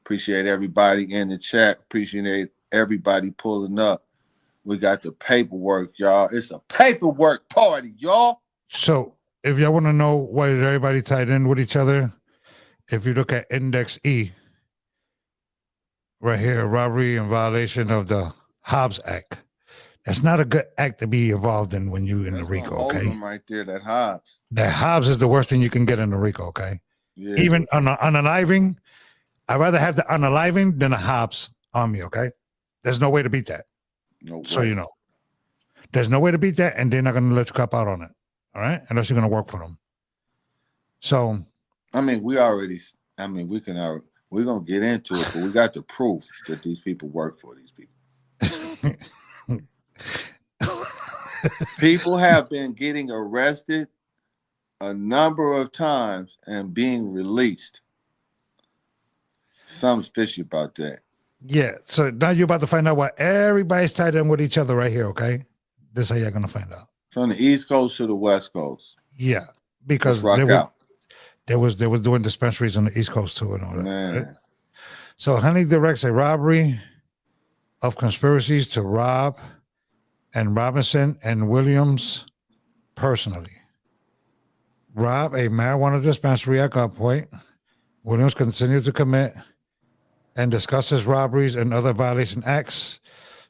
Appreciate everybody in the chat. Appreciate everybody pulling up. We got the paperwork, y'all. It's a paperwork party, y'all. So if y'all want to know why is everybody tied in with each other, if you look at Index E, right here, robbery and violation of the Hobbs Act. That's not a good act to be involved in when you're in the RICO, okay? Them right there, that Hobbs. That Hobbs is the worst thing you can get in the RICO, okay? Yeah. Even unaliving, I'd rather have the unaliving than a Hobbs on me, okay? There's no way to beat that. No way. So you know. There's no way to beat that, and they're not going to let you cop out on it, all right? Unless you're going to work for them. So. I mean, we're going to get into it, but we got the proof that these people work for these people. People have been getting arrested a number of times and being released. Something's fishy about that. Yeah, so now you're about to find out why everybody's tied in with each other right here, okay? This is how you're going to find out. From the East Coast to the West Coast. Yeah, because they was doing dispensaries on the East Coast too and all that. Man. Right? So Honey directs a robbery of conspiracies to rob and Robinson and Williams personally. Rob a marijuana dispensary at gunpoint. Williams continued to commit and discusses robberies and other violation acts.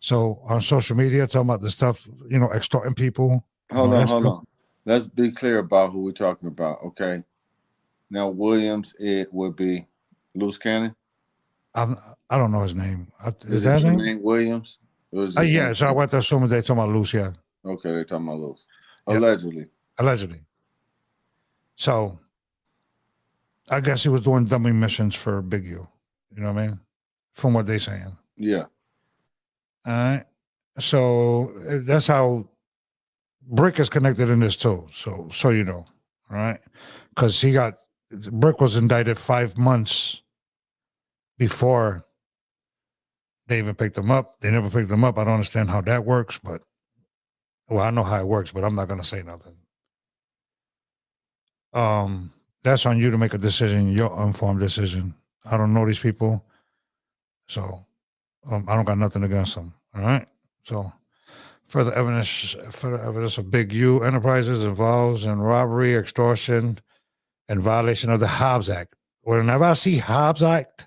So on social media, talking about the stuff, you know, extorting people. Hold on. Let's be clear about who we're talking about, okay? Now, Williams, it would be Luce Cannon. I don't know his name. Is that his name? Williams? Yeah, so I went to assume they talking about Luce, yeah. Okay, they're talking about Luce. Allegedly. Allegedly. So I guess he was doing dummy missions for Big U. You know what I mean? From what they're saying. Yeah. All right. So that's how Bricc is connected in this too. So you know. All right. Because Bricc was indicted 5 months before they even picked him up. They never picked him up. I don't understand how that works, but I know how it works, but I'm not gonna say nothing. That's on you to make a decision, your informed decision. I don't know these people, so I don't got nothing against them. All right. So further evidence of Big U Enterprises involves in robbery, extortion, and violation of the Hobbs Act. Whenever I see Hobbs Act,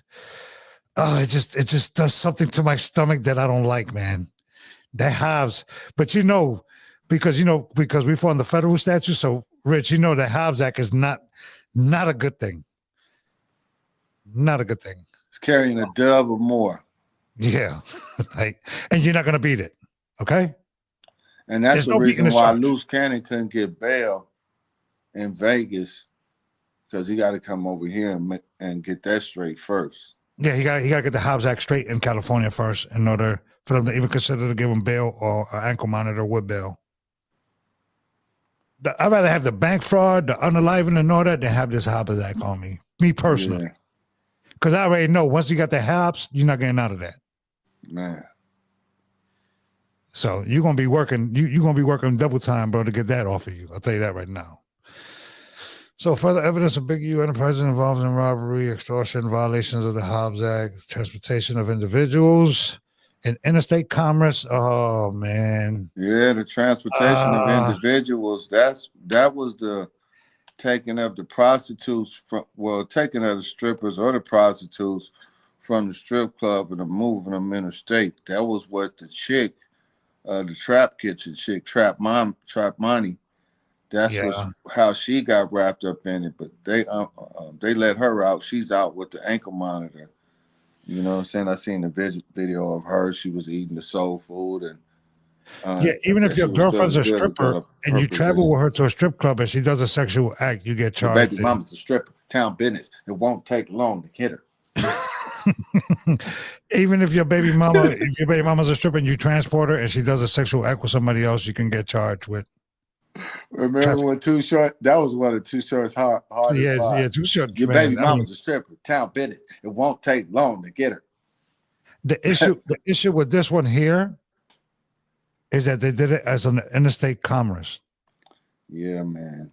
it just does something to my stomach that I don't like, man. That Hobbs, but because we fall in the federal statute, so Rich, you know that Hobbs Act is not a good thing. Not a good thing. It's carrying a dub or more. Yeah. And you're not gonna beat it. Okay. And that's the reason why Luce Cannon couldn't get bail in Vegas, because he got to come over here and get that straight first. Yeah, he got to get the Hobbs Act straight in California first in order for them to even consider to give him bail or an ankle monitor with bail. I'd rather have the bank fraud, the unaliving, and all that than have this Hobbs Act on me personally. Because I already know once you got the Hobbs, you're not getting out of that. Man. So you're gonna be working. You're gonna be working double time, bro, to get that off of you. I'll tell you that right now. So further evidence of Big U Enterprises involved in robbery, extortion, violations of the Hobbs Act, transportation of individuals, and interstate commerce. Oh man. Yeah, the transportation of individuals. That was the taking of the prostitutes taking of the strippers or the prostitutes from the strip club and moving them interstate. That was what the chick, the trap kitchen chick, Trap Money, That's how she got wrapped up in it. But they let her out. She's out with the ankle monitor. You know what I'm saying? I seen the video of her. She was eating the soul food, and even I if guess your she was girlfriend's feeling a good stripper about and her you travel position. with her to a strip club and she does a sexual act, you get Your charged. baby mama's a stripper. Town business. It won't take long to hit her. Even if your baby mama's a stripper and you transport her and she does a sexual act with somebody else, you can get charged with. Remember when Too Short? That was one of Too Short's hardest lines. Yeah, Too Short. Your Man, baby mama's a stripper. Town business. It won't take long to get her. The issue with this one here is that they did it as an interstate commerce. Yeah, man.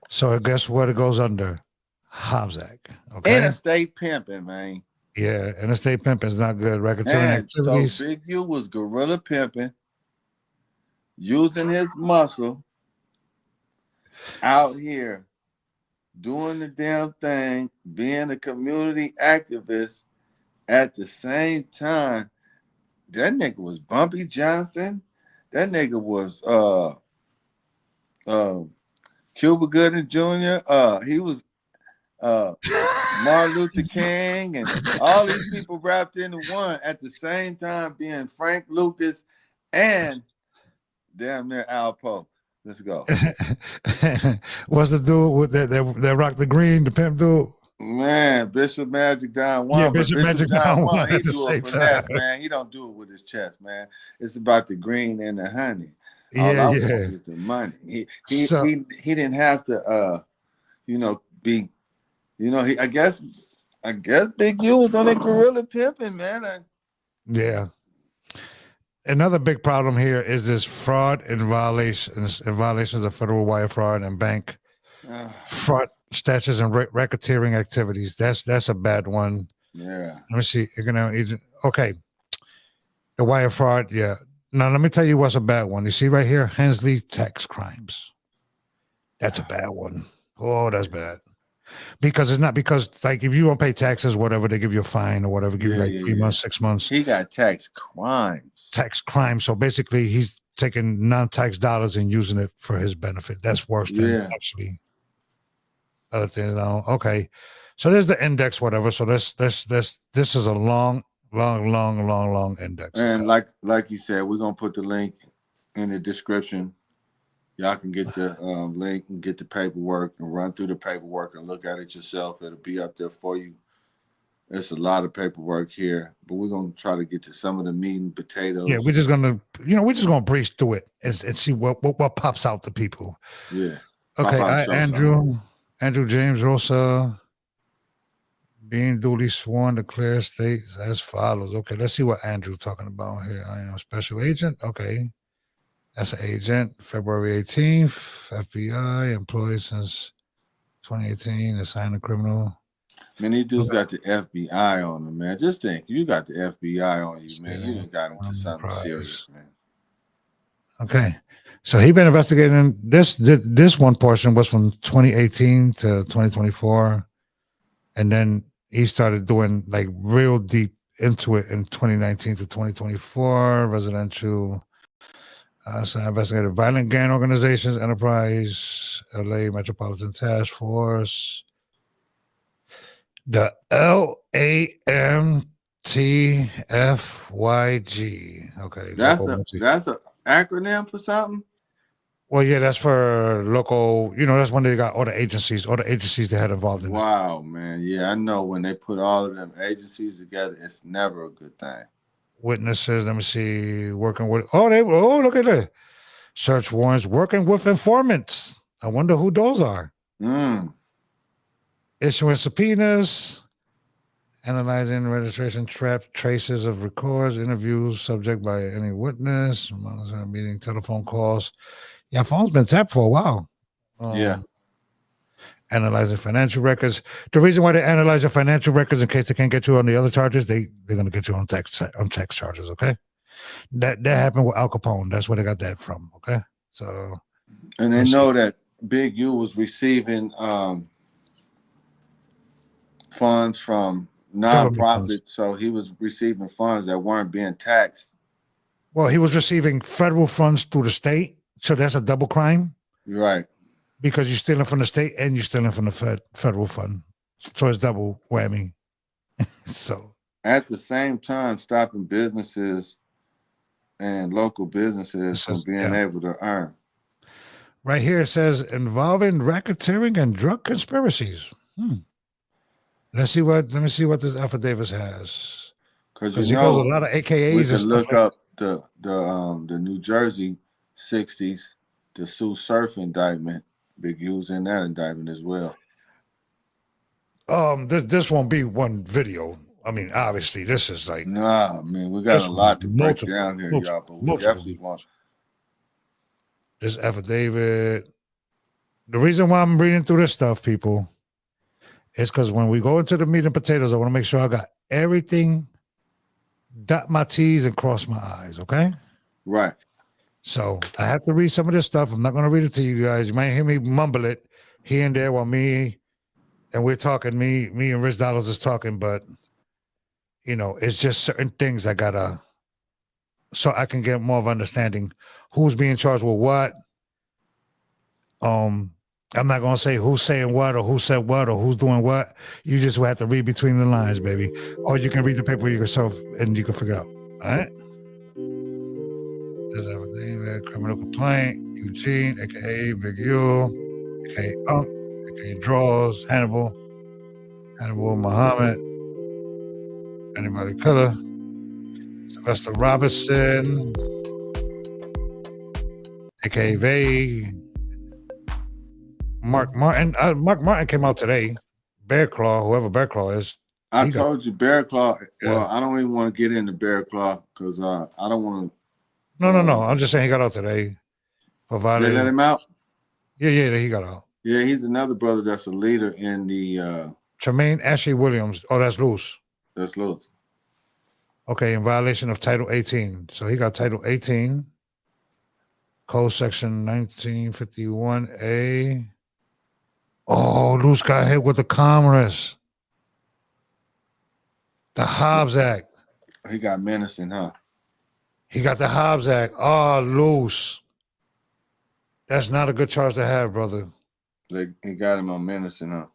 So guess what it goes under? Hobbs Act. Okay. Interstate pimping, man. Yeah, interstate pimping is not good. Racketeering activities. So Big U was guerrilla pimping, using his muscle out here, doing the damn thing, being a community activist. At the same time, that nigga was Bumpy Johnson. That nigga was Cuba Gooding Jr. He was Martin Luther King, and all these people wrapped into one at the same time, being Frank Lucas and damn near Alpo. Let's go. What's the dude with that rock the green, the pimp dude? Man, Bishop Magic Don Juan. Yeah, but Bishop Magic Don Juan. He do a finesse, man. He don't do it with his chest, man. It's about the green and the honey. All I want is the money. He didn't have to be, I guess Big U was on that guerrilla pimping, man. Yeah. Another big problem here is this fraud and violations of federal wire fraud and bank fraud statutes and racketeering activities. That's a bad one. Yeah. Let me see. Okay. The wire fraud. Yeah. Now let me tell you what's a bad one. You see right here, Hensley tax crimes. That's a bad one. Oh, that's bad. Because it's not like if you don't pay taxes, whatever, they give you a fine or whatever, give you like 3 months, 6 months. He got tax crimes. Tax crimes. So basically, he's taking non-tax dollars and using it for his benefit. That's worse than actually other things. Okay, so there's the index, whatever. So this is a long index. And like you said, we're gonna put the link in the description. Y'all can get the link and get the paperwork and run through the paperwork and look at it yourself. It'll be up there for you. There's a lot of paperwork here, but we're gonna try to get to some of the meat and potatoes. Yeah, we're just gonna breeze through it and see what pops out to people. Yeah. Okay, Andrew James Rosa, being duly sworn, declares states as follows. Okay, let's see what Andrew's talking about here. I am a special agent. Okay. That's an agent, February 18th, FBI, employed since 2018, assigned a criminal. Man, these dudes got the FBI on them, man. Just think, you got the FBI on you, man. You done got into something serious, man. Okay. So he been investigating this one portion was from 2018 to 2024. And then he started doing like real deep into it in 2019 to 2024, residential. So I investigated violent gang organizations, enterprise, LA Metropolitan Task Force, the LAMTFYG. Okay. That's an acronym for something? Well, yeah, that's for local, that's when they got all the agencies they had involved in it. Wow, man. Yeah, I know when they put all of them agencies together, it's never a good thing. Witnesses, let me see, working with, look at that. Search warrants, working with informants. I wonder who those are. Issuing subpoenas, analyzing registration traces of records, interviews, subject by any witness, monitoring meeting, telephone calls. Yeah, phone's been tapped for a while. Analyzing financial records. The reason why they analyze your financial records in case they can't get you on the other charges, they're going to get you on tax charges. Okay, that happened with Al Capone. That's where they got that from. Okay, so and they know that Big U was receiving funds from nonprofits, so he was receiving funds that weren't being taxed. Well, he was receiving federal funds through the state, so that's a double crime. Right. because you're stealing from the state and you're stealing from the federal fund. So it's double whammy. So at the same time, stopping businesses and local businesses from being able to earn. Right here it says involving racketeering and drug conspiracies. Let me see what this affidavit has. Because he goes a lot of AKAs we and can stuff look like up the New Jersey 60s, the Sioux Surf indictment. Big U's in that indictment as well. This won't be one video. I mean, obviously, this is like nah. I mean, we got a lot to break down here, y'all. But we definitely want this affidavit. The reason why I'm reading through this stuff, people, is because when we go into the meat and potatoes, I want to make sure I got everything, dot my T's and cross my I's. Okay. Right. So I have to read some of this stuff. I'm not going to read it to you guys. You might hear me mumble it here and there while we're talking. Me and Rich Dollars is talking, but it's just certain things I gotta, so I can get more of understanding who's being charged with what. I'm not gonna say who's saying what or who said what or who's doing what. You just will have to read between the lines, baby. Or you can read the paper yourself and you can figure it out. All right. This affidavit, criminal complaint, Eugene, aka Big U, aka Unk, aka Draws, Hannibal Muhammad, anybody killer, Sylvester Robinson, aka Vague, Mark Martin. Mark Martin came out today. Bear Claw, whoever Bear Claw is. I told you Bear Claw. Well, I don't even want to get into Bear Claw because I don't want to. No. I'm just saying he got out today for violating. They let him out? Yeah, he got out. Yeah, he's another brother that's a leader in the Tremaine Ashley Williams. Oh, that's Luce. That's Luce. Okay, in violation of Title 18. So he got Title 18, Code Section 1951A. Oh, Luce got hit with the Commerce. The Hobbs Act. He got menacing, huh? He got the Hobbs Act. Oh, Luce. That's not a good charge to have, brother. He got him on menacing, huh?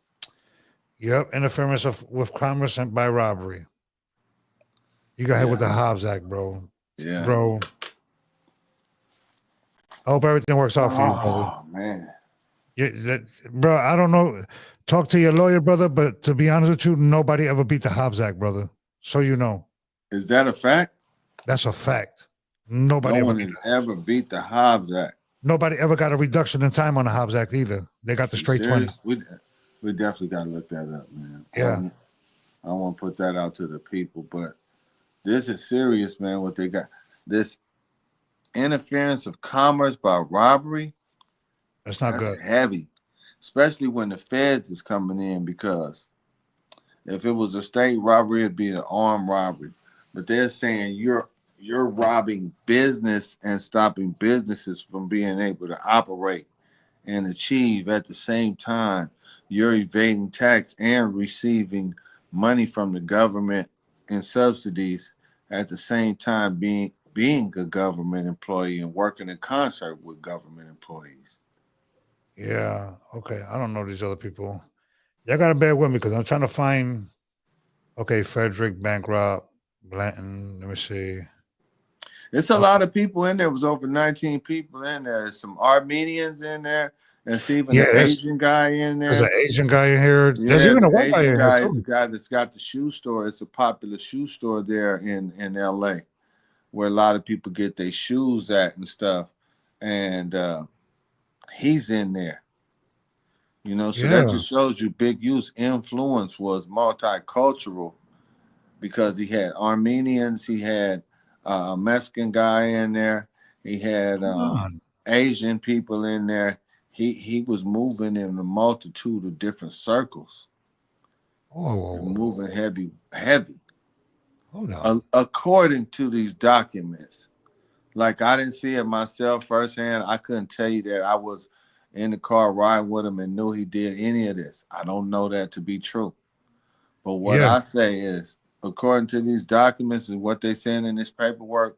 Yep, interference with commerce and by robbery. You got hit with the Hobbs Act, bro. Yeah. Bro. I hope everything works out for you, brother. Oh, man. Bro, I don't know. Talk to your lawyer, brother, but to be honest with you, nobody ever beat the Hobbs Act, brother. So you know. Is that a fact? That's a fact. Nobody ever beat the Hobbs Act. Nobody ever got a reduction in time on the Hobbs Act either. They got the straight 20. We definitely got to look that up, man. Yeah. I don't want to put that out to the people, but this is serious, man, what they got. This interference of commerce by robbery. That's not good. Heavy, especially when the feds is coming in, because if it was a state robbery, it'd be an armed robbery. But they're saying you're robbing business and stopping businesses from being able to operate and achieve at the same time. You're evading tax and receiving money from the government and subsidies at the same time being a government employee and working in concert with government employees. Yeah. Okay. I don't know these other people. Y'all gotta bear with me because I'm trying to find. Okay, Frederick, Bankrupt, Blanton. Let me see. It's a lot of people in there. It was over 19 people in there. There's some Armenians in there. There's even an Asian guy in there. There's an Asian guy in here. Yeah, there's even a white guy in Asian here. Guy is the guy that's got the shoe store. It's a popular shoe store there in LA, where a lot of people get their shoes at and stuff. And he's in there. You know, so that just shows you Big U's influence was multicultural, because he had Armenians, he had a Mexican guy in there, he had Asian people in there. He was moving in a multitude of different circles. Moving heavy. Hold on. According to these documents. Like, I didn't see it myself firsthand. I couldn't tell you that I was in the car riding with him and knew he did any of this. I don't know that to be true. But what I say is, according to these documents and what they saying in this paperwork,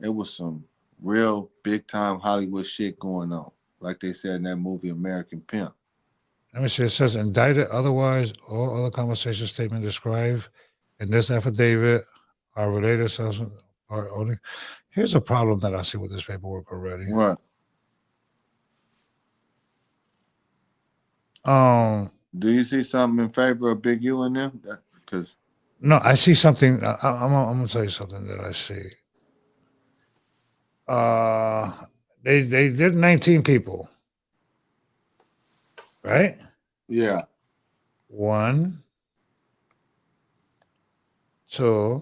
it was some real big time Hollywood shit going on. like they said in that movie American Pimp. Let me see. It says indicted. Otherwise, all other conversation statement described in this affidavit are related. Are only. Here's a problem that I see with this paperwork already. What? Do you see something in favor of Big U and them? Because no, I see something. I'm gonna tell you something that I see. They did 19 people, right? yeah, 1, 2,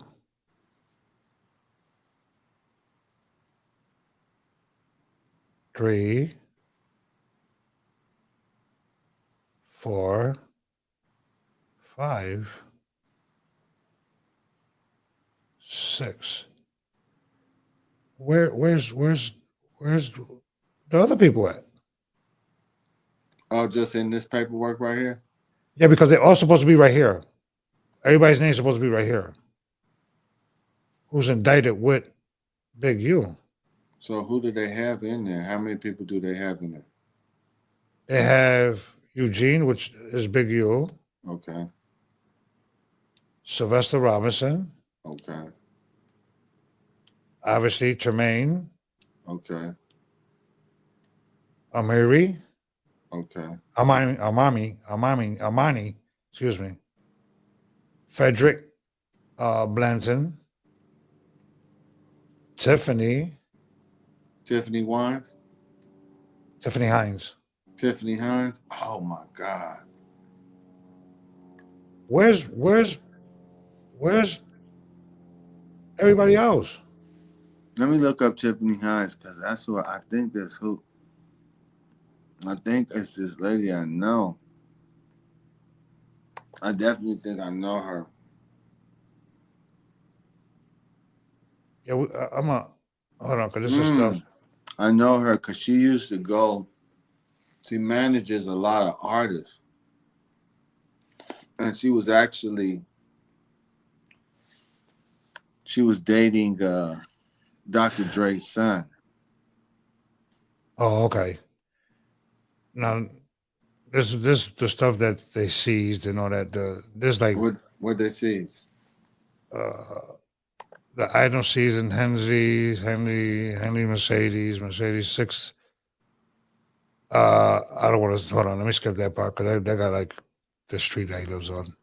3, 4, 5, 6. Where's the other people at? oh, just in this paperwork right here. Yeah, because they're all supposed to be right here. Everybody's name's supposed to be right here. Who's indicted with Big U? So who do they have in there? How many people do they have in there? They have Eugene, which is Big U. Okay. Sylvester Robinson. Okay. Obviously, Tremaine. Okay. Amiri. Okay. Amani, excuse me. Frederick Blanton. Tiffany Wines. Tiffany Hines. Tiffany Hines. Oh my God. Where's everybody else? Let me look up Tiffany Hines because that's who I think that's who. I think it's this lady I know. I definitely think I know her. Yeah, hold on, because this is stuff. I know her because she used to go. She manages a lot of artists, and she was dating Dr. Dre's son. Oh, okay. Now, this the stuff that they seized and all that. There's like what they seized. The item seized in Henley Mercedes 6. I don't want to hold on. Let me skip that part because they got like the street that he lives on.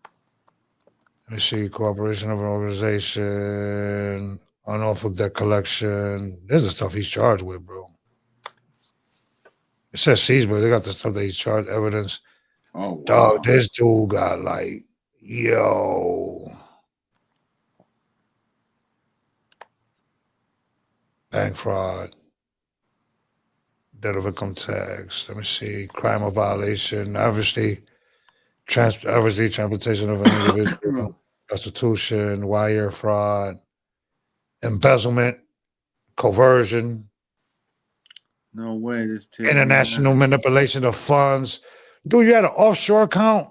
Let me see. Cooperation of an organization, unlawful debt collection. There's the stuff he's charged with, bro. It says seized, but they got the stuff that he's charged. Evidence. Oh, wow. Dog, this dude got like, yo. Bank fraud. Debt of income tax. Let me see. Crime of violation. Obviously, transportation of an individual. Prostitution. Wire fraud. Embezzlement. Coercion. No way. This International manipulation of funds. Dude, you had an offshore account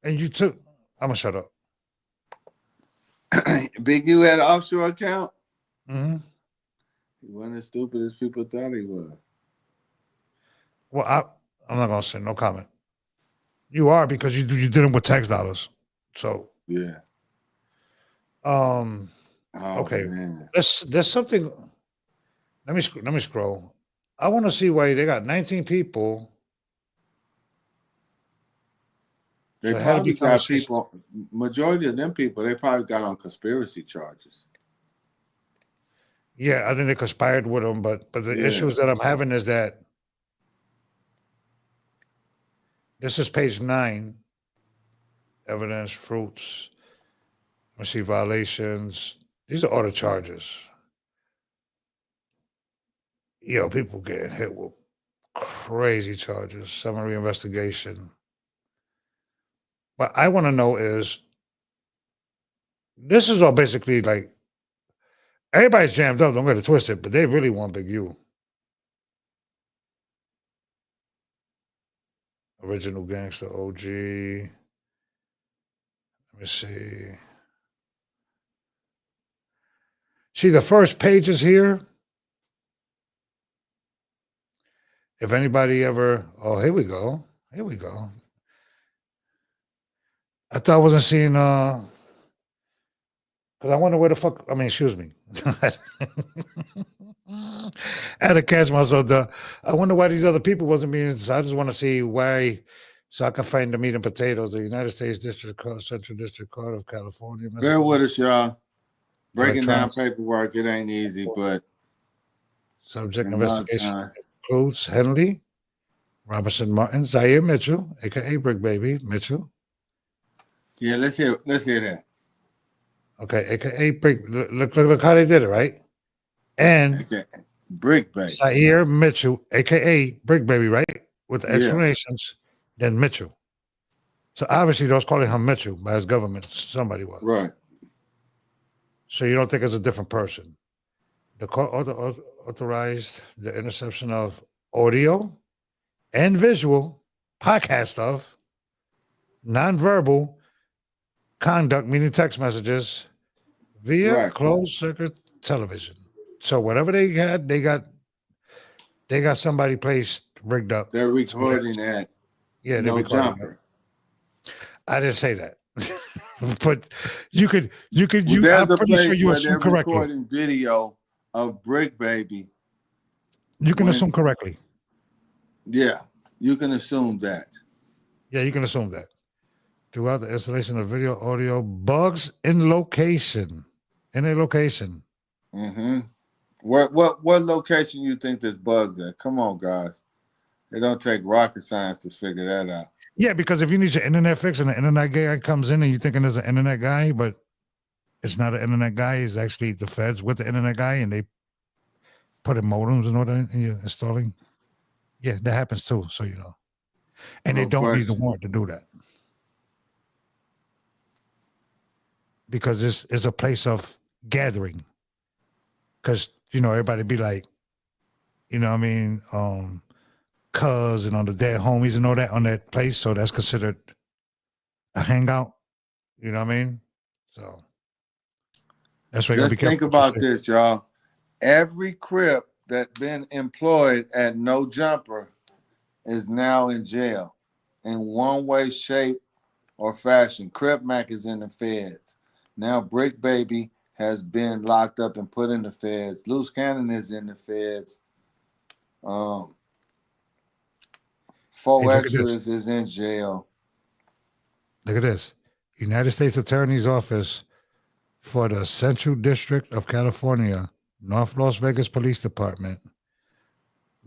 and you took. I'm going to shut up. Big U had an offshore account? Mm-hmm. He wasn't as stupid as people thought he was. Well, I'm not going to say no comment. You are because you did it with tax dollars. So yeah. Okay. Man. There's something. Let me scroll. I want to see why they got 19 people. They probably got people. Majority of them people, they probably got on conspiracy charges. Yeah, I think they conspired with them, but the issues that I'm having is that this is page 9. Evidence, fruits. Let me see, violations. These are all the charges. Yo, people getting hit with crazy charges. Summary investigation. What I want to know is, this is all basically like, everybody's jammed up, don't get it twisted, but they really want Big U. Original gangster OG. Let me see. See, the first pages here, if anybody ever, oh, here we go. Here we go. I thought I wasn't seeing, because I wonder where the fuck, I mean, excuse me. I had to catch myself. I wonder why these other people wasn't being, so I just want to see why, so I can find the meat and potatoes. The United States District Court, Central District Court of California. Bear with us, y'all. Breaking down Electronics. paperwork, it ain't easy, but Subject in a lot of investigation times. includes Henley, Robinson Martin, Zaire Mitchell, aka Bricc Baby Mitchell. Yeah, let's hear that. Okay, aka Brick. Look how they did it, right? And Okay. Bricc Baby. Zaire Mitchell, aka Bricc Baby, right? With the Yeah. explanations, then Mitchell. So obviously they was calling him Mitchell by his government. Somebody was. Right. So you don't think it's a different person. The court authorized the interception of audio and visual podcast of nonverbal conduct, meaning text messages, via Right. closed circuit television. So whatever they had, they got somebody placed rigged up. They're recording that. Yeah, they're No recording jumper. it. I didn't say that. But you could Well, there's I'm a pretty place sure you where they're assume correctly. recording video of Bricc Baby. You can when- assume correctly. Yeah, you can assume that. Yeah, you can assume that. Throughout the installation of video, audio, bugs in a location. Mm-hmm. What location you think this bug's at? Come on, guys. It don't take rocket science to figure that out. Yeah, because if you need your internet fixed and the internet guy comes in and you're thinking there's an internet guy, but it's not an internet guy, it's actually the feds with the internet guy and they put in modems and all that and you're installing. Yeah, that happens too, so you know. And they No don't need the question. warrant to do that. Because this is a place of gathering. Because, you know, everybody be like, you know what I mean, cuz and all the dead homies and all that on that place. So that's considered a hangout. You know what I mean? So that's why you gotta Just be careful. think about this, y'all. Every Crip that been employed at No Jumper is now in jail in one way, shape, or fashion. Crip Mac is in the feds. Now Bricc Baby has been locked up and put in the feds. Luce Cannon is in the feds. Four Hey, look at Extras is in jail. Look at this. United States Attorney's Office for the Central District of California, North Las Vegas Police Department,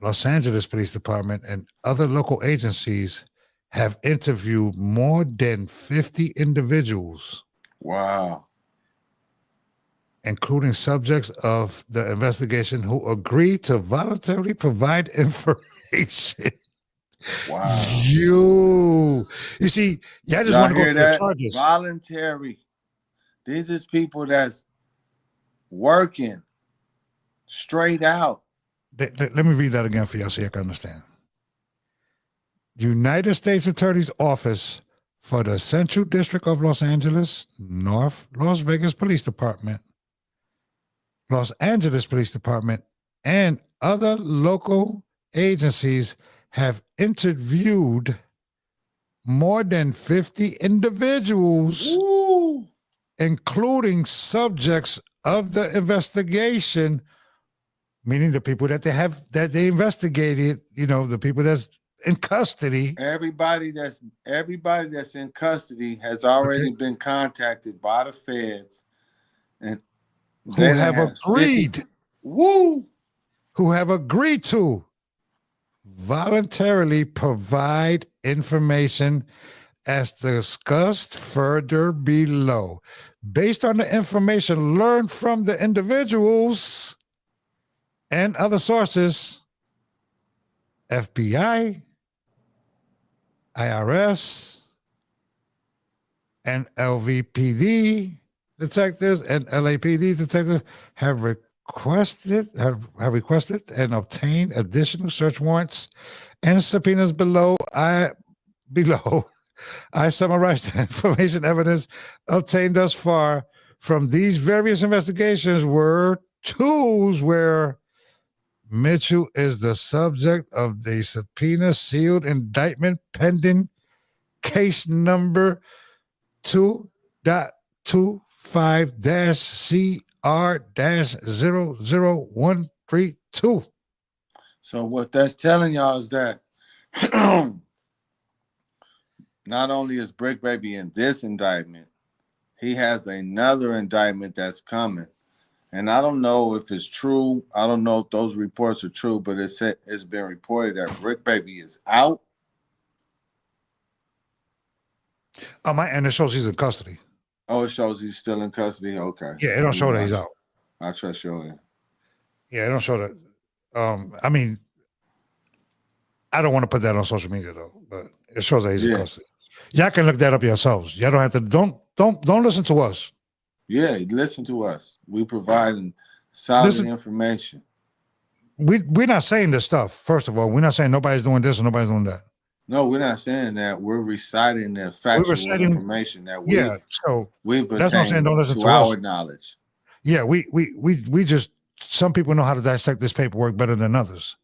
Los Angeles Police Department, and other local agencies have interviewed more than 50 individuals, Wow. including subjects of the investigation who agreed to voluntarily provide information. Wow. You see, yeah, I just Y'all want to go hear to the that? charges. Voluntary. These is people that's working straight out. Let me read that again for y'all so you can understand. United States Attorney's Office for the Central District of Los Angeles, North Las Vegas Police Department, Los Angeles Police Department, and other local agencies have interviewed more than 50 individuals, Woo. including subjects of the investigation, meaning the people that they investigated, you know, the people that's in custody. Everybody that's in custody has already been contacted by the feds, and Who they have have 50 agreed. Woo! Who have agreed to voluntarily provide information as discussed further below. Based on the information learned from the individuals and other sources, FBI, IRS, and LVPD detectives and LAPD detectives have requested and obtained additional search warrants and subpoenas below. I summarized the information evidence obtained thus far from these various investigations were tools where Mitchell is the subject of the subpoena sealed indictment pending case number 2.25-CR-00132. So what that's telling y'all is that not only is Bricc Baby in this indictment, he has another indictment that's coming. And I don't know if it's true. I don't know if those reports are true, but it's been reported that Bricc Baby is out. And it shows he's in custody. Oh, it shows he's still in custody? Okay. Yeah, it don't show that he's out. I trust you. Yeah, it don't show that. I mean, I don't want to put that on social media though, but it shows that he's in custody. Y'all can look that up yourselves. Y'all don't have to. Don't listen to us. Yeah, listen to us. We provide solid information. We're not saying this stuff. First of all, we're not saying nobody's doing this or nobody's doing that. No, we're not saying that. We're reciting the factual information that we've that's not saying don't listen to our us. knowledge. Yeah, we just, some people know how to dissect this paperwork better than others.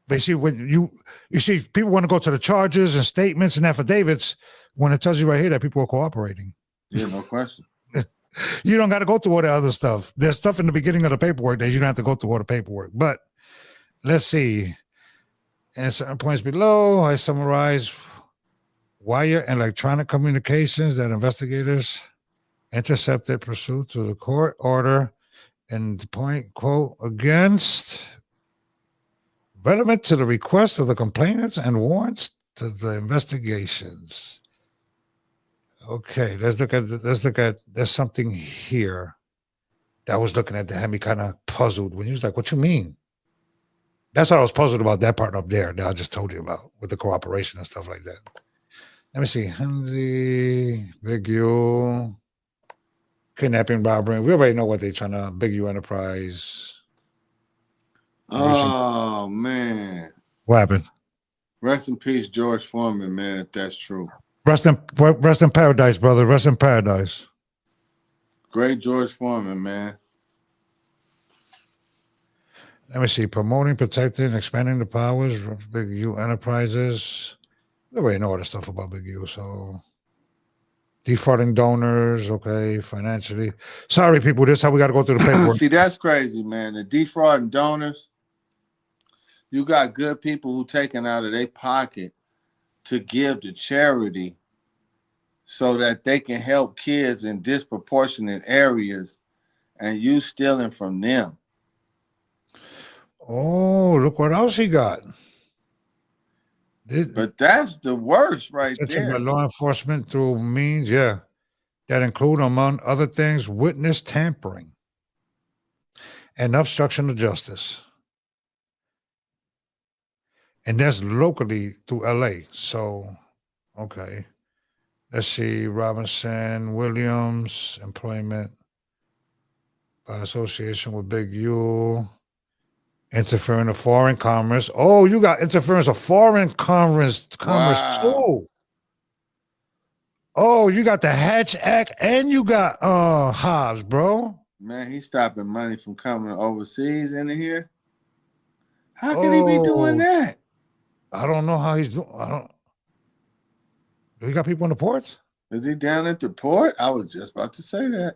They see when you see people want to go to the charges and statements and affidavits when it tells you right here that people are cooperating. Yeah, no question. You don't got to go through all the other stuff. There's stuff in the beginning of the paperwork that you don't have to go through all the paperwork. But let's see. And certain points below, I summarize wire and electronic communications that investigators intercepted pursuant to the court order and the point, quote, against relevant to the request of the complainants and warrants to the investigations. Okay, let's look at there's something here that I was looking at that had me kind of puzzled when he was like, what you mean? That's what I was puzzled about, that part up there that I just told you about with the cooperation and stuff like that. Let me see. Henry, Big U, kidnapping, robbery. We already know what they're trying to, Big U Enterprise. Oh, man. What happened? Rest in peace, George Foreman, man, if that's true. Rest in paradise, brother. Rest in paradise. Great George Foreman, man. Let me see. Promoting, protecting, expanding the powers of Big U Enterprises. We already know all the stuff about Big U, so defrauding donors, okay, financially. Sorry, people, this is how we got to go through the paperwork. See, that's crazy, man. The defrauding donors, you got good people who taking out of their pocket to give to charity so that they can help kids in disproportionate areas, and you stealing from them. Oh, look what else he got. But that's the worst right there. By law enforcement through means, yeah, that include, among other things, witness tampering and obstruction of justice. And that's locally through LA. So, okay. Let's see. Robinson, Williams, employment by association with Big U. Interfering in foreign commerce. Oh, you got interference of foreign commerce too. Oh, you got the Hatch Act and you got Hobbs, bro. Man, he's stopping money from coming overseas into here. How can he be doing that? I don't know how he's doing. Do he got people in the ports? Is he down at the port? I was just about to say that.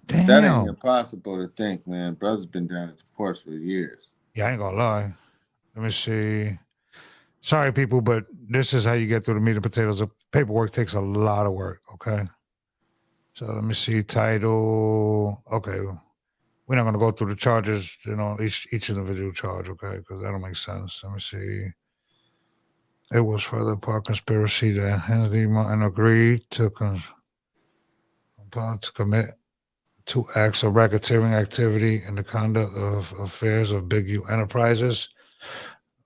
Damn. That ain't impossible to think, man. Brother's been down at the ports for years. Yeah, I ain't gonna lie. Let me see. Sorry, people, but this is how you get through the meat and potatoes. The paperwork takes a lot of work, okay? So let me see. Title. Okay. We're not going to go through the charges, each individual charge, okay? Because that don't make sense. Let me see. It was further part conspiracy that Henry Martin agreed to commit 2 acts of racketeering activity in the conduct of affairs of Big U Enterprises.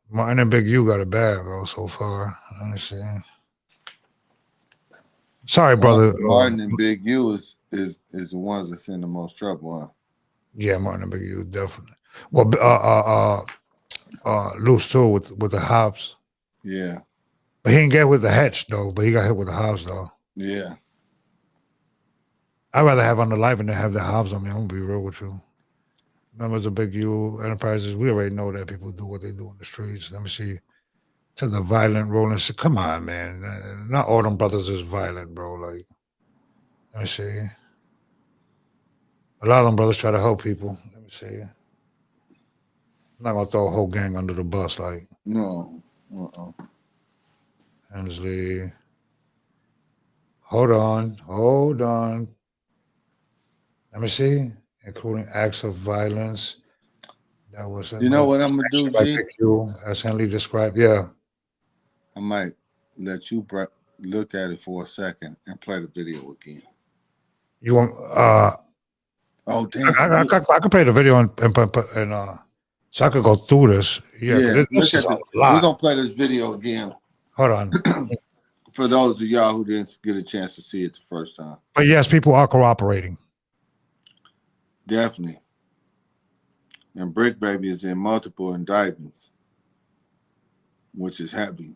Martin and Big U got it bad, bro, so far. Let me see. Sorry, brother. Martin and Big U is the ones that's in the most trouble, huh? Yeah, Martin and Big U, definitely. Well, Luce too with the Hobbs. Yeah. But he didn't get with the Hatch though, but he got hit with the Hobbs though. Yeah. I'd rather have on the live than have the Hobbs on me. I'm gonna be real with you. members of Big U Enterprises, we already know that people do what they do in the streets. Let me see. To the violent rolling. Come on, man. Not all them brothers is violent, bro. Like, let me see. A lot of them brothers try to help people. Let me see. I'm not gonna throw a whole gang under the bus, like No. Hensley. Hold on. Let me see. Including acts of violence. That was You know what I'm gonna do, by G? Big U, as Henley described. Yeah. I might let you look at it for a second and play the video again. You want Oh damn! I could play the video and so I could go through this. Yeah, because this is a lot. We're gonna play this video again. Hold on. For those of y'all who didn't get a chance to see it the first time. But yes, people are cooperating. Definitely. And Bricc Baby is in multiple indictments, which is heavy.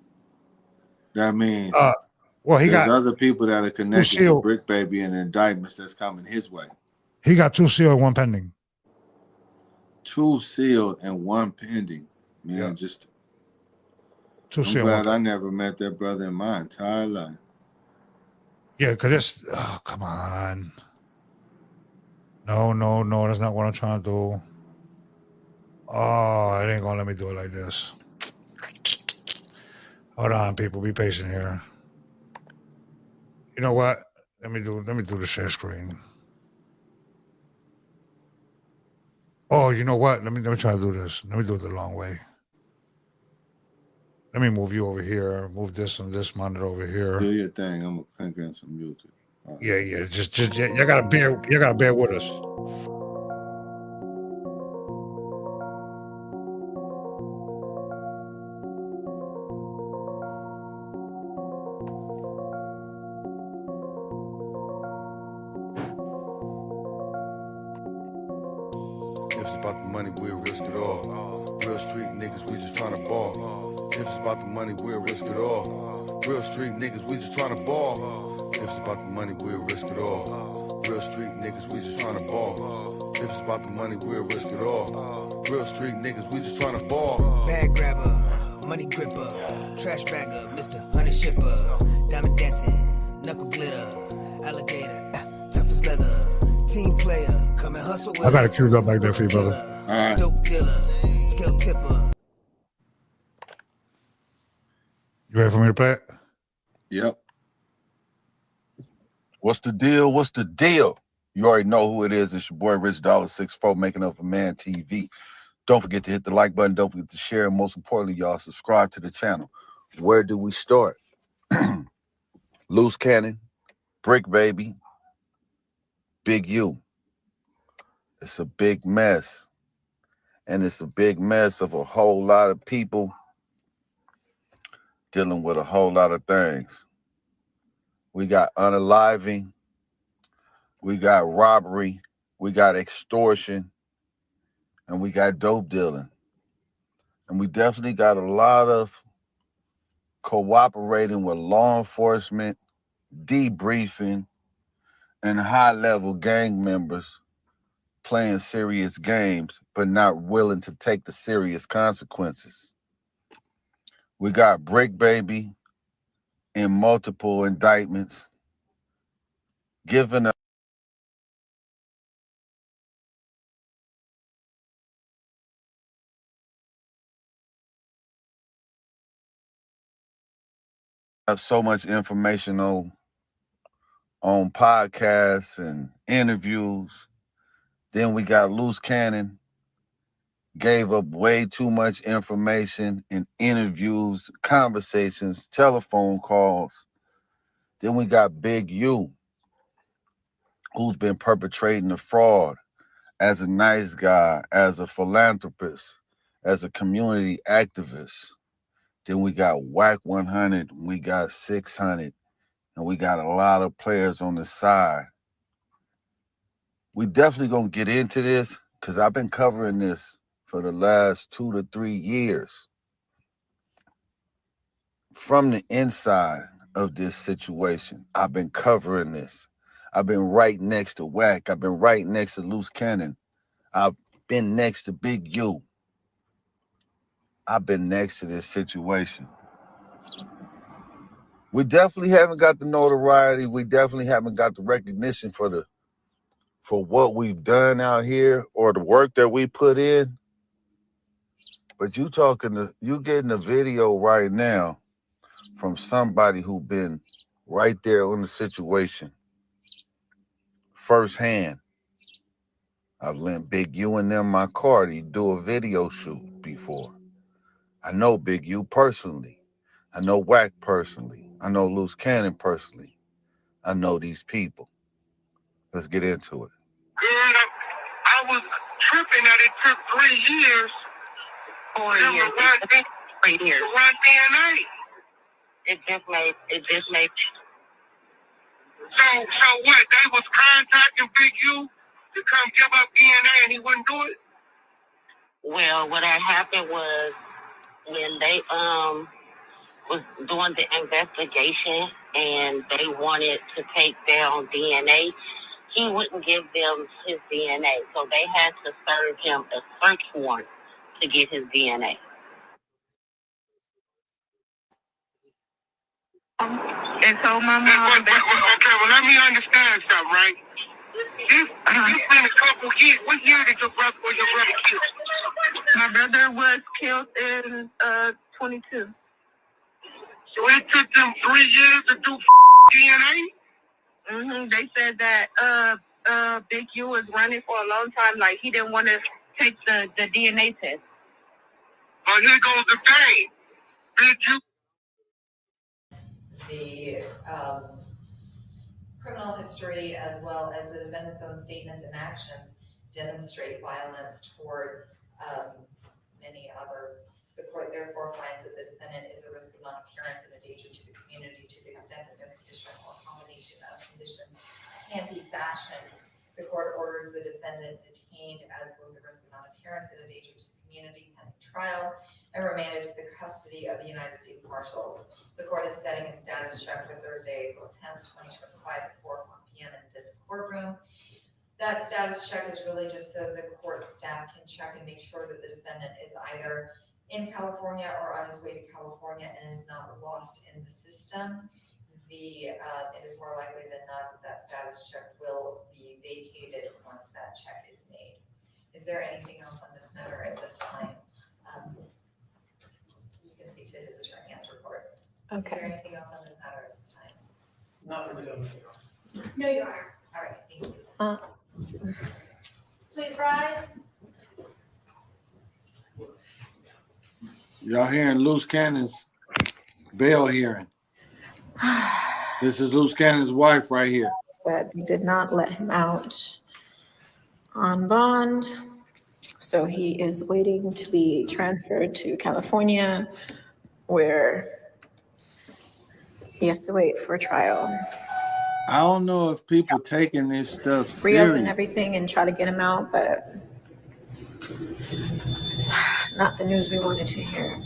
That means well, he there's got other people that are connected to Bricc Baby and indictments that's coming his way. He got 2 sealed, 1 pending. 2 sealed and 1 pending. Man, yeah. just 2 I'm sealed. glad I never met that brother in my entire life. Yeah, because it's come on. No, that's not what I'm trying to do. Oh, it ain't gonna let me do it like this. Hold on, people. Be patient here. You know what? Let me do the share screen. Oh, you know what? Let me try to do this. Let me do it the long way. Let me move you over here. Move this and this monitor over here. Do your thing. I'm gonna crank in some music. Right. Yeah. Just you gotta bear with us. If it's about the money, we'll risk it all. Real street niggas, we just tryna ball. If it's about the money, we'll risk it all. Real street niggas, we just tryna ball. If it's about the money, we'll risk it all. Real street niggas, we just tryna ball. If it's about the money, we'll risk it all. Real street niggas, we just tryna ball. Bag grabber, money gripper, trash bagger, Mr. Honey Shipper, diamond dancing, knuckle glitter, alligator, tough as leather, team player, come and hustle with I got it queued up back there for you, brother. All right. Dope dealer, skill tipper. You ready for me to play it? Yep. What's the deal? What's the deal? You already know who it is. It's your boy Rich $64 making up for Man TV. Don't forget to hit the like button. Don't forget to share. And most importantly, y'all subscribe to the channel. Where do we start? Luce Cannon, Bricc Baby, Big U. It's a big mess. And it's a big mess of a whole lot of people dealing with a whole lot of things. We got unaliving. We got robbery. We got extortion. And we got dope dealing. And we definitely got a lot of cooperating with law enforcement, debriefing, and high-level gang members playing serious games, but not willing to take the serious consequences. We got Bricc Baby in multiple indictments, giving up so much information on podcasts and interviews. Then we got Luce Cannon, gave up way too much information in interviews, conversations, telephone calls. Then we got Big U, who's been perpetrating the fraud as a nice guy, as a philanthropist, as a community activist. Then we got Whack 100, we got 600, and we got a lot of players on the side. We definitely gonna get into this because I've been covering this for the last 2 to 3 years. From the inside of this situation, I've been covering this. I've been right next to Whack. I've been right next to Luce Cannon. I've been next to Big U. I've been next to this situation. We definitely haven't got the notoriety. We definitely haven't got the recognition for what we've done out here or the work that we put in. But you getting a video right now from somebody who been right there on the situation firsthand. I've lent Big U and them my car to do a video shoot before. I know Big U personally. I know Wack personally. I know Luce Cannon personally. I know these people. Let's get into it. Yeah, I was tripping that it took 3 years. 4 years. 3 years. To run DNA. It just made. So what? They was contacting Big U to come give up DNA and he wouldn't do it? Well, what had happened was when they was doing the investigation and they wanted to take down DNA, he wouldn't give them his DNA. So they had to serve him a search warrant to get his DNA. And so my mom. Okay, well, let me understand something, right? This been a couple years. What year did your brother killed? My brother was killed in 22. So it took them 3 years to do DNA? Mm-hmm. They said that Big U was running for a long time. Like, he didn't want to take the DNA test. Oh, here goes the thing. Big U. The criminal history, as well as the defendant's own statements and actions, demonstrate violence toward many others. The court therefore finds that the defendant is a risk of non-appearance and a danger to the community to the extent that no condition or combination of conditions can be fashioned. The court orders the defendant detained as both a risk of non-appearance and a danger to the community pending trial and remanded to the custody of the United States Marshals. The court is setting a status check for Thursday, April 10th, 2025 at 4 p.m. in this courtroom. That status check is really just so the court staff can check and make sure that the defendant is either in California or on his way to California and is not lost in the system. It is more likely than not that status check will be vacated once that check is made. Is there anything else on this matter at this time? You can speak to his attorney and report. Okay. Is there anything else on this matter at this time? Not for the No, you are. All right, thank you. Please rise. Y'all hearing Luce Cannon's bail hearing. This is Luce Cannon's wife right here. But they did not let him out on bond. So he is waiting to be transferred to California, where he has to wait for trial. I don't know if people taking this stuff Reopen serious. everything and try to get him out, but not the news we wanted to hear.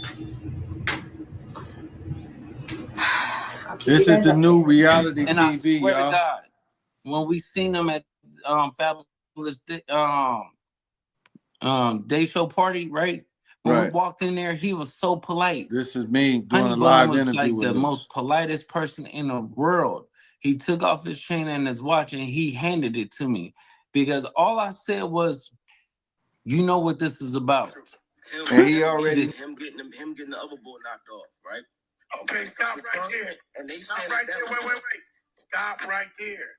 This is the new reality And TV, I swear y'all. to God, when we seen them at Fabulous Day Show party, right? When we walked in there, he was so polite. This is me doing Honey a Bun live was interview like with the Luce. most politest person in the world. He took off his chain and his watch and he handed it to me because all I said was, "You know what this is about." And he already him getting the other boy knocked off, right? Okay, stop right there. And they Stop said right there. Wait. Stop right there.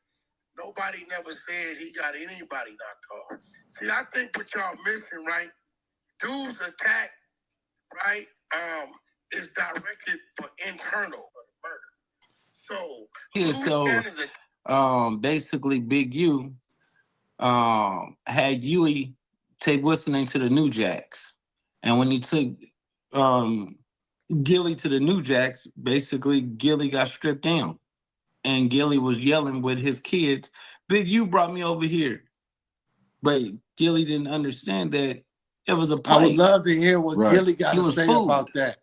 Nobody never said he got anybody knocked off. See, I think what y'all missing, right? Dude's attack, right, is directed for internal murder. So basically Big U had Huey take whistling to the New Jacks. And when he took Gilly to the New Jacks, basically Gilly got stripped down. And Gilly was yelling with his kids, "Big U brought me over here." But Gilly didn't understand that it was a play. I would love to hear what Gilly got to say about that.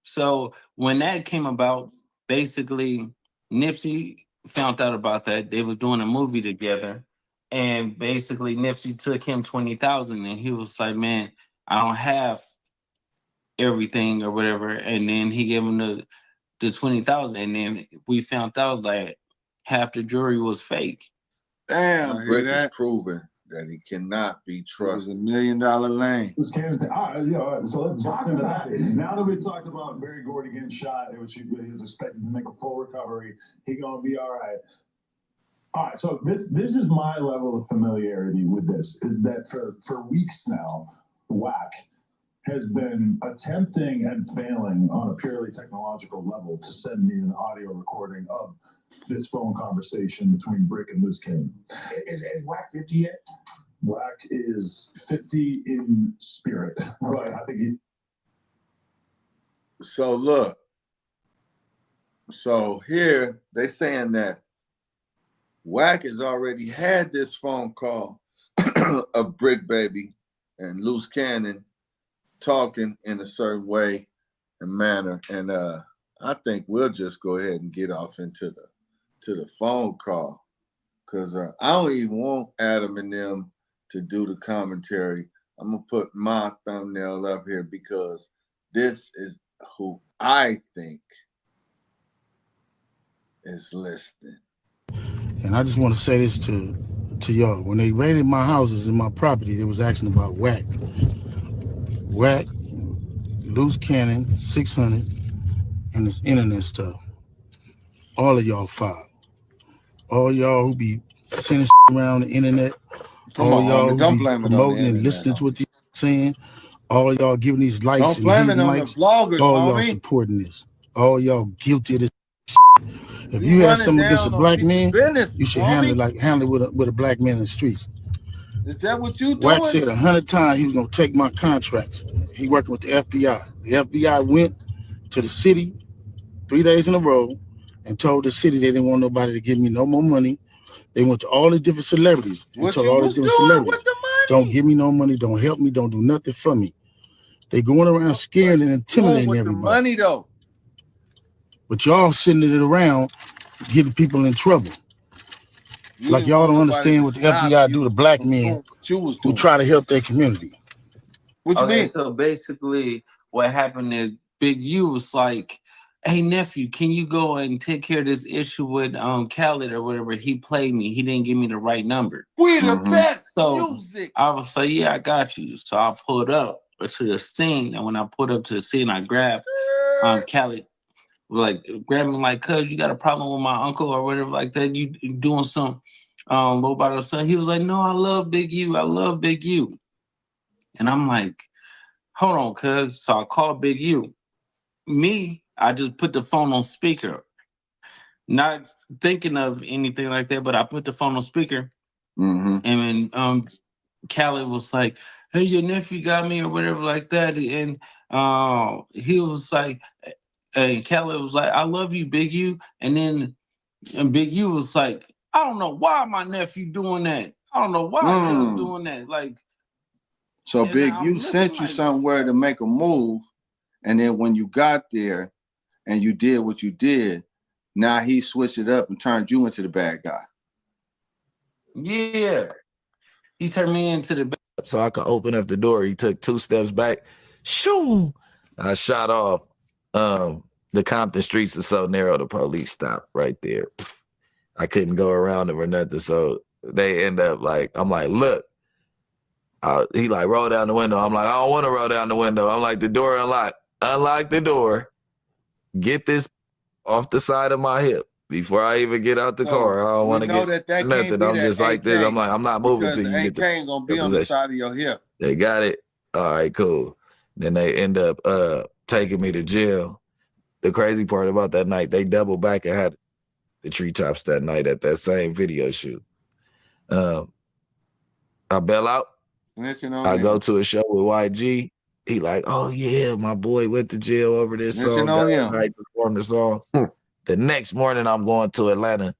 So when that came about, basically Nipsey found out about that. They was doing a movie together. And basically Nipsey took him 20,000 and he was like, man, I don't have everything or whatever. And then he gave him the 20,000. And then we found out like half the jewelry was fake. Damn, Bricc is that proven that he cannot be was trusted. $1 million lane. Luce Cannon. All right, yeah, all right, so let's talk into that. Now that we talked about Barry Gordy getting shot, which he was expected to make a full recovery, he gonna be all right. All right, so this is my level of familiarity with this, is that for weeks now, WAC has been attempting and failing on a purely technological level to send me an audio recording of this phone conversation between Bricc and Luce Cannon. Is WAC 50 yet? WAC is 50 in spirit. Right, I think he... So look, so here they saying that WAC has already had this phone call of Bricc Baby and Luce Cannon talking in a certain way and manner, and I think we'll just go ahead and get off into the phone call, because I don't even want Adam and them to do the commentary. I'm gonna put my thumbnail up here because this is who I think is listening. And I just want to say this to y'all. When they raided my houses and my property, they was asking about WAC, Luce Cannon, 600, and this internet stuff. All of y'all filed. All y'all who be sending around the internet. Come all on, y'all homie, don't who be blame it on the promoting and internet, listening to homie. what they're saying. All y'all giving these likes Don't and blame it hitting on the likes. vloggers, All y'all homie. supporting this. All y'all guilty of this. If You you had running something against a down on black people's man, business, you should homie. handle it with a black man in the streets. Is that what you Wack doing? said 100 times he was gonna take my contracts. He working with the FBI. The FBI went to the city 3 days in a row and told the city they didn't want nobody to give me no more money. They went to all the different celebrities and What told you all the was different doing celebrities, with the don't money? give me no money, don't help me, don't do nothing for me. They going around scaring and Doing intimidating with the everybody. money though. But y'all sending it around, getting people in trouble. You Like didn't y'all want don't nobody understand to what the stop FBI do you to black from doing men what you was who doing. try to help their community. What you Okay, mean? so basically what happened is Big U was like, hey nephew, can you go and take care of this issue with Khaled or whatever? He played me. He didn't give me the right number. We the best So music. I was like, yeah, I got you. So I pulled up to the scene, and when I pulled up to the scene, I grabbed Khaled, like grabbed him like, cuz you got a problem with my uncle or whatever like that. You doing some what about son? He was like, no, I love Big U. I love Big U. And I'm like, hold on, cuz. So I called Big U. I just put the phone on speaker, not thinking of anything like that, but I put the phone on speaker. And then Khaled was like, hey, your nephew got me or whatever like that. And he was like, and Khaled was like, I love you, Big U. And then Big U was like, I don't know why my nephew doing that. I don't know why they was doing that. Like, So and Big, I'm you looking sent you like, somewhere to make a move, and then when you got there and you did what you did, now he switched it up and turned you into the bad guy. yeah. He turned me into the so I could open up the door. He took 2 steps back. Shoo! I shot off. The Compton streets are so narrow, the police stopped right there. I couldn't go around them or nothing. So they end up like, I'm like, look. He like, roll down the window. I'm like, I don't want to roll down the window. I'm like, the door unlocked. Unlock the door. Get this off the side of my hip before I even get out the car. I don't want to get that nothing. can't be I'm that just like this. I'm like, I'm not moving till because you the get AK the ain't gonna be on the possession. side of your hip. They got it. All right, cool. Then they end up taking me to jail. The crazy part about that night, they doubled back and had the treetops that night at that same video shoot. I bail out. I go to a show with YG. He like, oh yeah, my boy went to jail over this song. That night performed the song. The next morning, I'm going to Atlanta.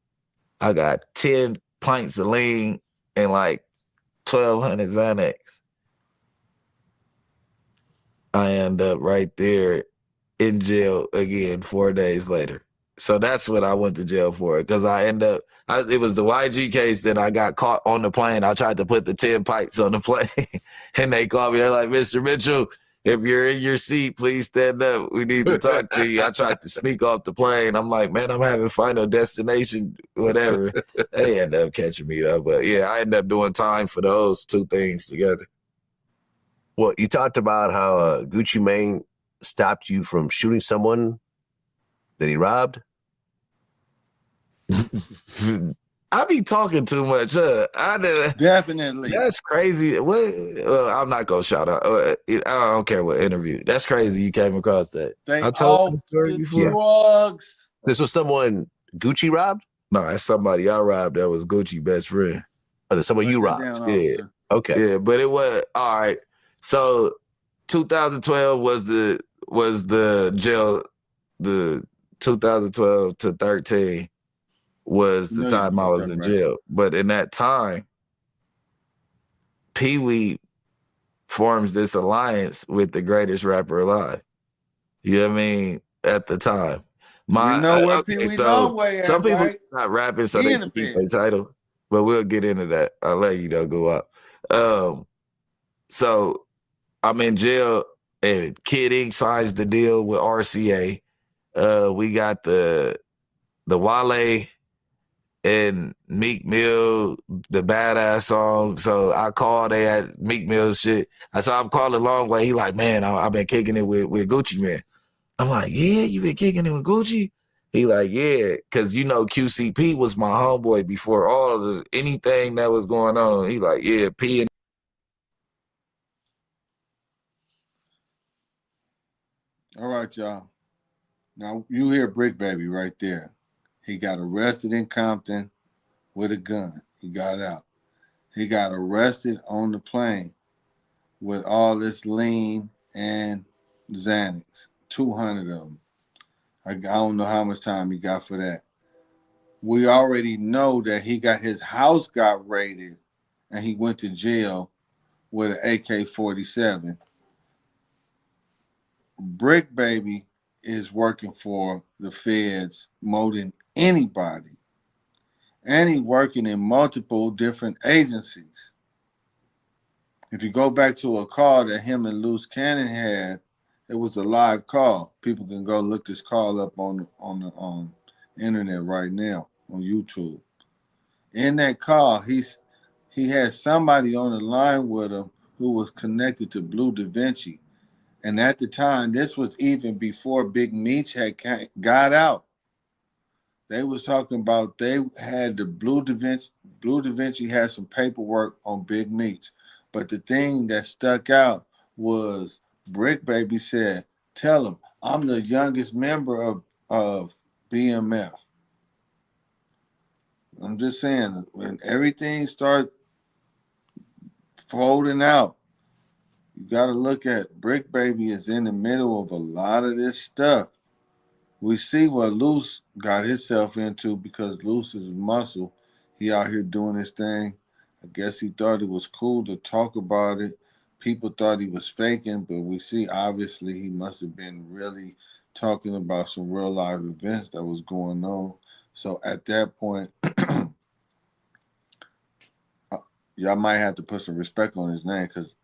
I got 10 pints of lean and like 1,200 Xanax. I end up right there in jail again 4 days later. So that's what I went to jail for, because it was the YG case that I got caught on the plane. I tried to put the 10 pikes on the plane and they called me. They're like, Mr. Mitchell, if you're in your seat, please stand up. We need to talk to you. I tried to sneak off the plane. I'm like, man, I'm having Final Destination, whatever. They ended up catching me though. But yeah, I ended up doing time for those two things together. Well, you talked about how Gucci Mane stopped you from shooting someone that he robbed. I be talking too much. Definitely. That's crazy. I'm not gonna shout out. I don't care what interview. That's crazy. You came across that. They I told off the story the before. drugs. This was someone Gucci robbed? No, that's somebody I robbed. That was Gucci best friend. Oh, that's someone you robbed. Down, Yeah. officer. Okay. Yeah, but it was all right. So 2012 was the jail. The 2012 to 13 was the No, you time I fucked was up, in right? jail. But in that time, Pee Wee forms this alliance with the greatest rapper alive. You know what I mean? At the time. You know where Pee Wee Longway at, some people right? not rapping so He they in can the keep their feds. title, but we'll get into that. I'll let you know go up. So I'm in jail and Kid Ink signs the deal with RCA. We got the Wale and Meek Mill, the badass song. So I called, they had Meek Mill shit. I'm calling Longway. He like, man, I've been kicking it with Gucci Man. I'm like, yeah, you been kicking it with Gucci? He like, yeah, because you know QCP was my homeboy before anything that was going on. He like, yeah, P and All right, y'all. Now you hear Bricc Baby right there. He got arrested in Compton with a gun. He got out. He got arrested on the plane with all this lean and Xanax. 200 of them. I don't know how much time he got for that. We already know that his house got raided and he went to jail with an AK-47. Bricc Baby is working for the feds more than anybody. And he's working in multiple different agencies. If you go back to a call that him and Luce Cannon had, it was a live call. People can go look this call up on the internet right now on YouTube. In that call, he had somebody on the line with him who was connected to Blue Da Vinci. And at the time, this was even before Big Meech had got out. They was talking about they had the Blue Da Vinci. Blue Da Vinci had some paperwork on Big Meech. But the thing that stuck out was Bricc Baby said, tell him, I'm the youngest member of BMF. I'm just saying, when everything starts folding out, you got to look at Bricc Baby is in the middle of a lot of this stuff. We see what Luce got himself into because Luce is muscle. He out here doing his thing. I guess he thought it was cool to talk about it. People thought he was faking, but we see obviously he must have been really talking about some real live events that was going on. So at that point, y'all might have to put some respect on his name because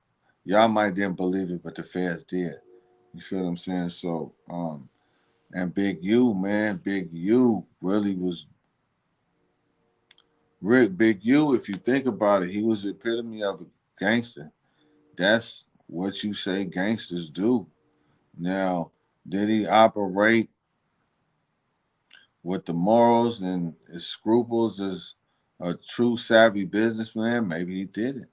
y'all might didn't believe it, but the feds did. You feel what I'm saying? So, and Big U, man, Big U really was Big U, if you think about it, he was the epitome of a gangster. That's what you say gangsters do. Now, did he operate with the morals and his scruples as a true savvy businessman? Maybe he didn't.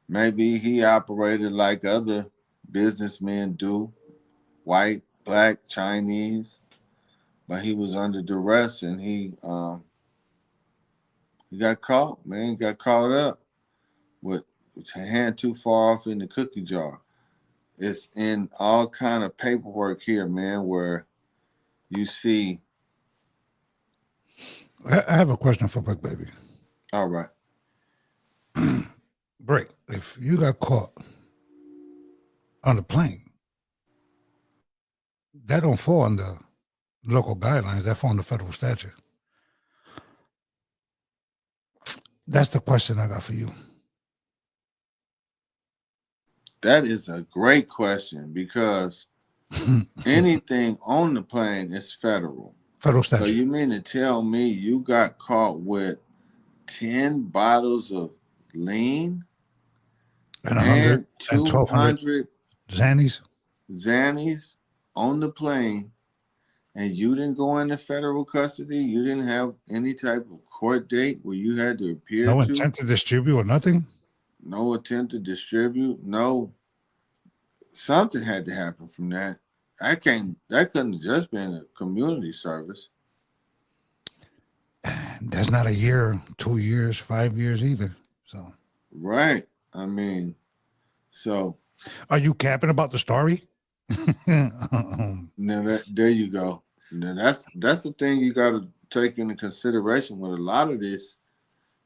Maybe he operated like other businessmen do, white, black, Chinese, but he was under duress and he got caught, man. He got caught up with a hand too far off in the cookie jar. It's in all kind of paperwork here, man, where you see. I have a question for Bricc Baby. All right. Bricc, if you got caught on the plane, that don't fall under local guidelines. That fall under federal statute. That's the question I got for you. That is a great question because anything on the plane is federal. Federal statute. So you mean to tell me you got caught with 10 bottles of lean and 100 and 200 Xannies on the plane, and you didn't go into federal custody? You didn't have any type of court date where you had to appear no to? intent to distribute or nothing? No attempt to distribute? No. Something had to happen from that. That couldn't have just been a community service. That's not a year, 2 years, 5 years either. So right. I mean, so are you capping about the story? Now there you go. Now that's the thing you got to take into consideration with a lot of this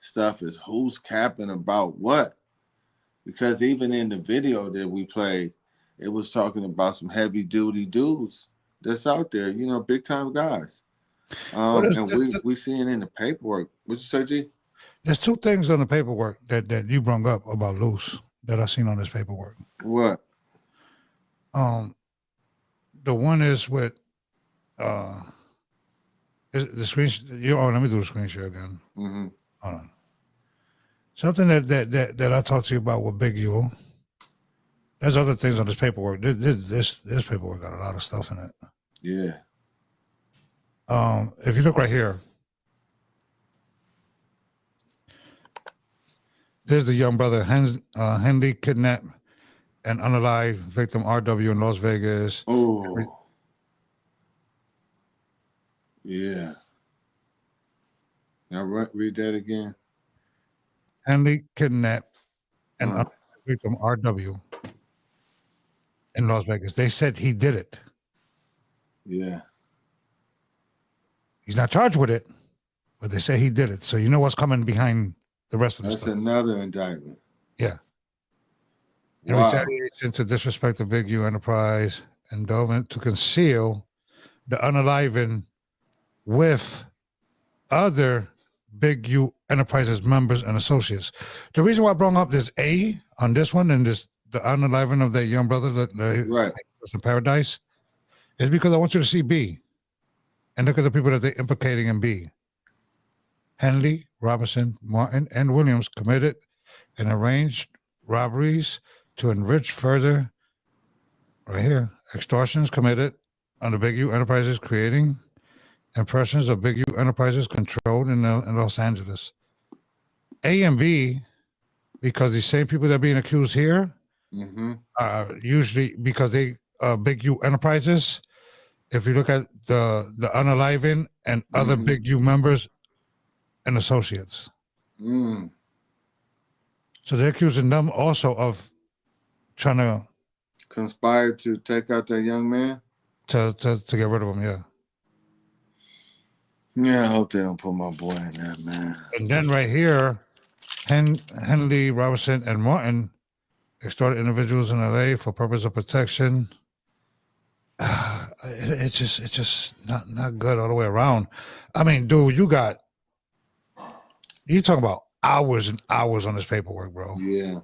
stuff is who's capping about what. Because even in the video that we played, it was talking about some heavy duty dudes that's out there, big time guys. And we seeing in the paperwork. What'd you say, G? There's two things on the paperwork that you brought up about Luce that I seen on this paperwork. What? The one is with is the screen. Let me do the screen share again. Mm-hmm. Hold on. Something that I talked to you about with Big U. There's other things on this paperwork. This paperwork got a lot of stuff in it. Yeah. If you look right here, there's the young brother Henry kidnapped and unalive victim RW in Las Vegas. Oh. Yeah. Now read that again. Henry kidnapped and unalive victim RW in Las Vegas. They said he did it. Yeah. He's not charged with it, but they say he did it. So you know what's coming behind the rest of the That's stuff. another indictment. Yeah. In Wow. retaliation to disrespect of Big U Enterprise, endowment to conceal the unaliving with other Big U Enterprises members and associates. The reason why I brought up this A on this one and the unaliving of that young brother that right. was in paradise is because I want you to see B and look at the people that they're implicating in B. Henley, Robinson, Martin, and Williams committed and arranged robberies to enrich further, right here, extortions committed under Big U Enterprises, creating impressions of Big U Enterprises controlled in Los Angeles. A and B, because these same people that are being accused here, usually because they Big U Enterprises, if you look at the unaliving and other Big U members and associates. So they're accusing them also of trying to conspire to take out that young man? To get rid of him, yeah. Yeah, I hope they don't put my boy in that, man. And then right here, Henley, Robinson, and Martin extorted individuals in LA for purpose of protection. It's just not good all the way around. I mean, dude, you talking about hours and hours on this paperwork, bro. Yeah.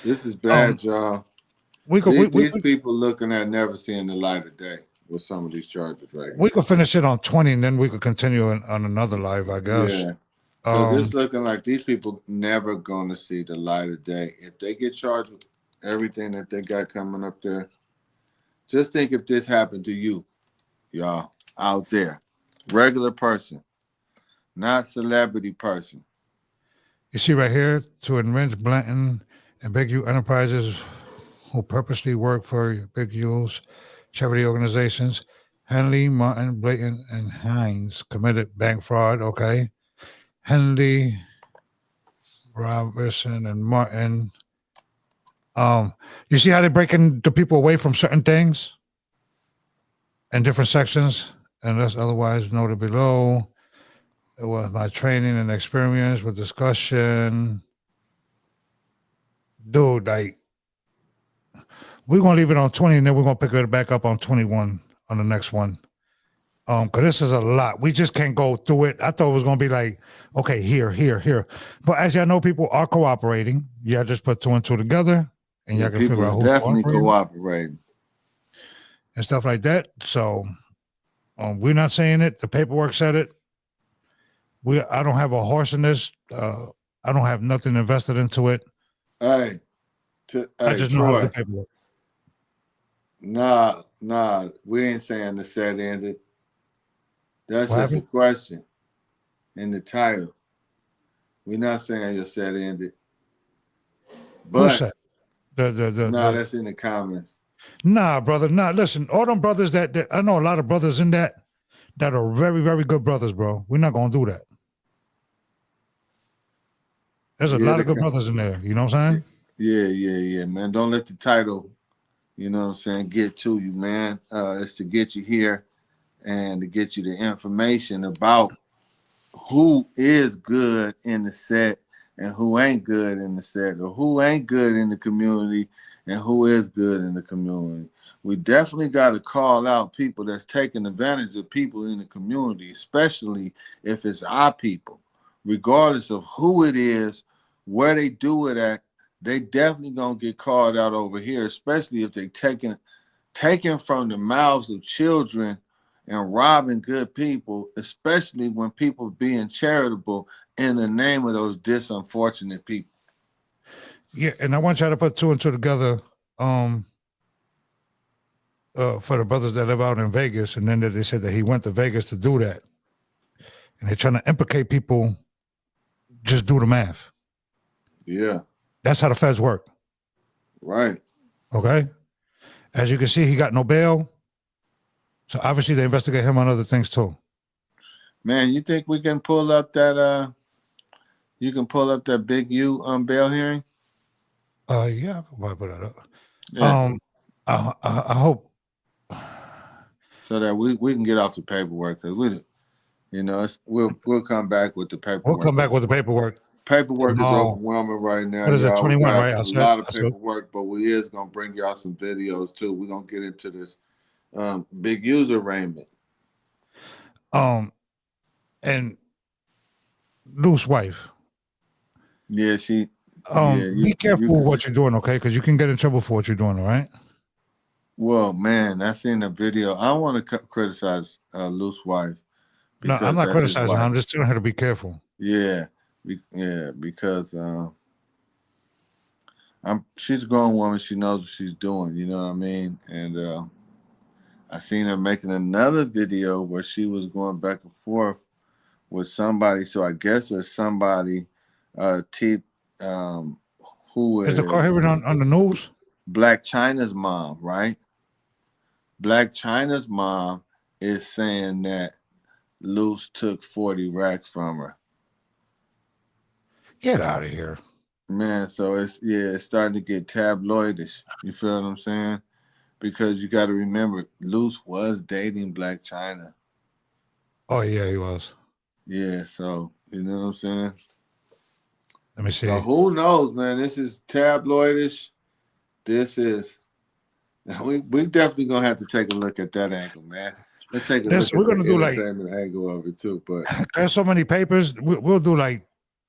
This is bad, y'all. These people looking at never seeing the light of day with some of these charges right here. We could finish it on 20 and then we could continue on another live, I guess. Yeah. So this looking like these people never going to see the light of day. If they get charged with everything that they got coming up there, just think if this happened to you, y'all, out there. Regular person, not celebrity person. You see right here, to enrich Blanton and Big U Enterprises who purposely work for Big U's charity organizations, Henley, Martin, Blayton, and Hines committed bank fraud, okay? Henley, Robertson, and Martin. You see how they're breaking the people away from certain things in different sections, unless otherwise noted below. It was my training and experience with discussion. Dude, like, we're going to leave it on 20 and then we're going to pick it back up on 21 on the next one. Because this is a lot. We just can't go through it. I thought it was going to be like, okay, here. But as y'all know, people are cooperating. Y'all just put 2 and 2 together, and y'all can figure out who's definitely cooperating and stuff like that. So we're not saying it. The paperwork said it. I don't have a horse in this. I don't have nothing invested into it. Hey, I just know how to do paperwork. Nah, we ain't saying the set ended. That's What just happened? a question in the title. We're not saying your set ended. But Who said? that's in the comments. Nah, brother. Nah, listen, all them brothers that I know a lot of brothers in that are very, very good brothers, bro. We're not gonna do that. There's a lot of good brothers in there. You know what I'm saying? Yeah, man. Don't let the title, you know what I'm saying, get to you, man. It's to get you here and to get you the information about who is good in the set and who ain't good in the set, or who ain't good in the community and who is good in the community. We definitely got to call out people that's taking advantage of people in the community, especially if it's our people. Regardless of who it is, where they do it at, they definitely gonna get called out over here, especially if they taking from the mouths of children and robbing good people, especially when people being charitable in the name of those disunfortunate people. Yeah, and I want y'all to put 2 and 2 together for the brothers that live out in Vegas, and then they said that he went to Vegas to do that. And they're trying to implicate people. Just do the math. Yeah. That's how the feds work. Right. Okay? As you can see, he got no bail. So obviously they investigate him on other things too. Man, you think we can pull up that you can pull up that Big U bail hearing? Yeah, I can probably put that up. Yeah. I hope so that we can get off the paperwork, because we'll come back with the paperwork. We'll come back with the paperwork. Paperwork is overwhelming right now. What is it, 21, right? A lot of paperwork, but we is gonna bring y'all some videos too. We're gonna get into this Big U's arraignment. And Luce's wife. Yeah, she. Be careful with what you're doing, okay? Because you can get in trouble for what you're doing, all right? Well, man, I seen the video. I don't want to criticize Luce's wife. No, I'm not criticizing her. I'm just telling her to be careful. Yeah, because she's a grown woman. She knows what she's doing. You know what I mean? And I seen her making another video where she was going back and forth with somebody. So I guess there's somebody, who is the car hearing on the news? Black China's mom, right? Black China's mom is saying that Luce took 40 racks from her. Get out of here. Man, so it's starting to get tabloidish. You feel what I'm saying? Because you got to remember, Luce was dating Black China. Oh, yeah, he was. Yeah, so, you know what I'm saying? Let me see. So who knows, man? This is tabloidish. This is... We definitely going to have to take a look at that angle, man. Let's take a look we're at gonna the do entertainment angle of it, too. But there's so many papers. We'll do